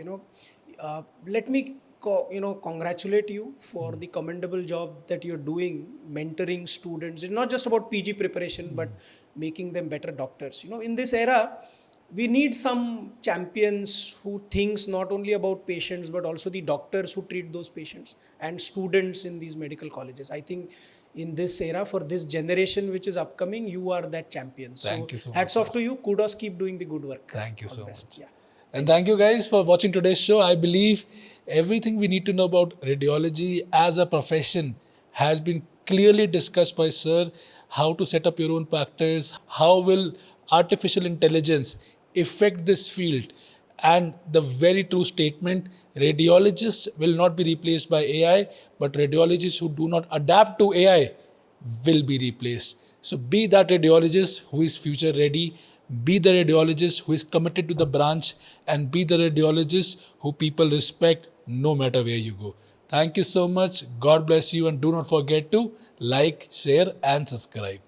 let me congratulate you for the commendable job that you're doing, mentoring students. It's not just about PG preparation, but making them better doctors. In this era, we need some champions who thinks not only about patients but also the doctors who treat those patients and students in these medical colleges. I think in this era, for this generation which is upcoming, you are that champion. Thank you so hats much, off to you. Kudos, keep doing the good work. Thank you All so the best. much. Yeah. And thank you guys for watching today's show. I believe everything we need to know about radiology as a profession has been clearly discussed by Sir. How to set up your own practice, how will artificial intelligence affect this field, and the very true statement, radiologists will not be replaced by AI, but radiologists who do not adapt to AI will be replaced. So be that radiologist who is future ready, be the radiologist who is committed to the branch, and be the radiologist who people respect no matter where you go. Thank you so much. God bless you, and do not forget to like, share and subscribe.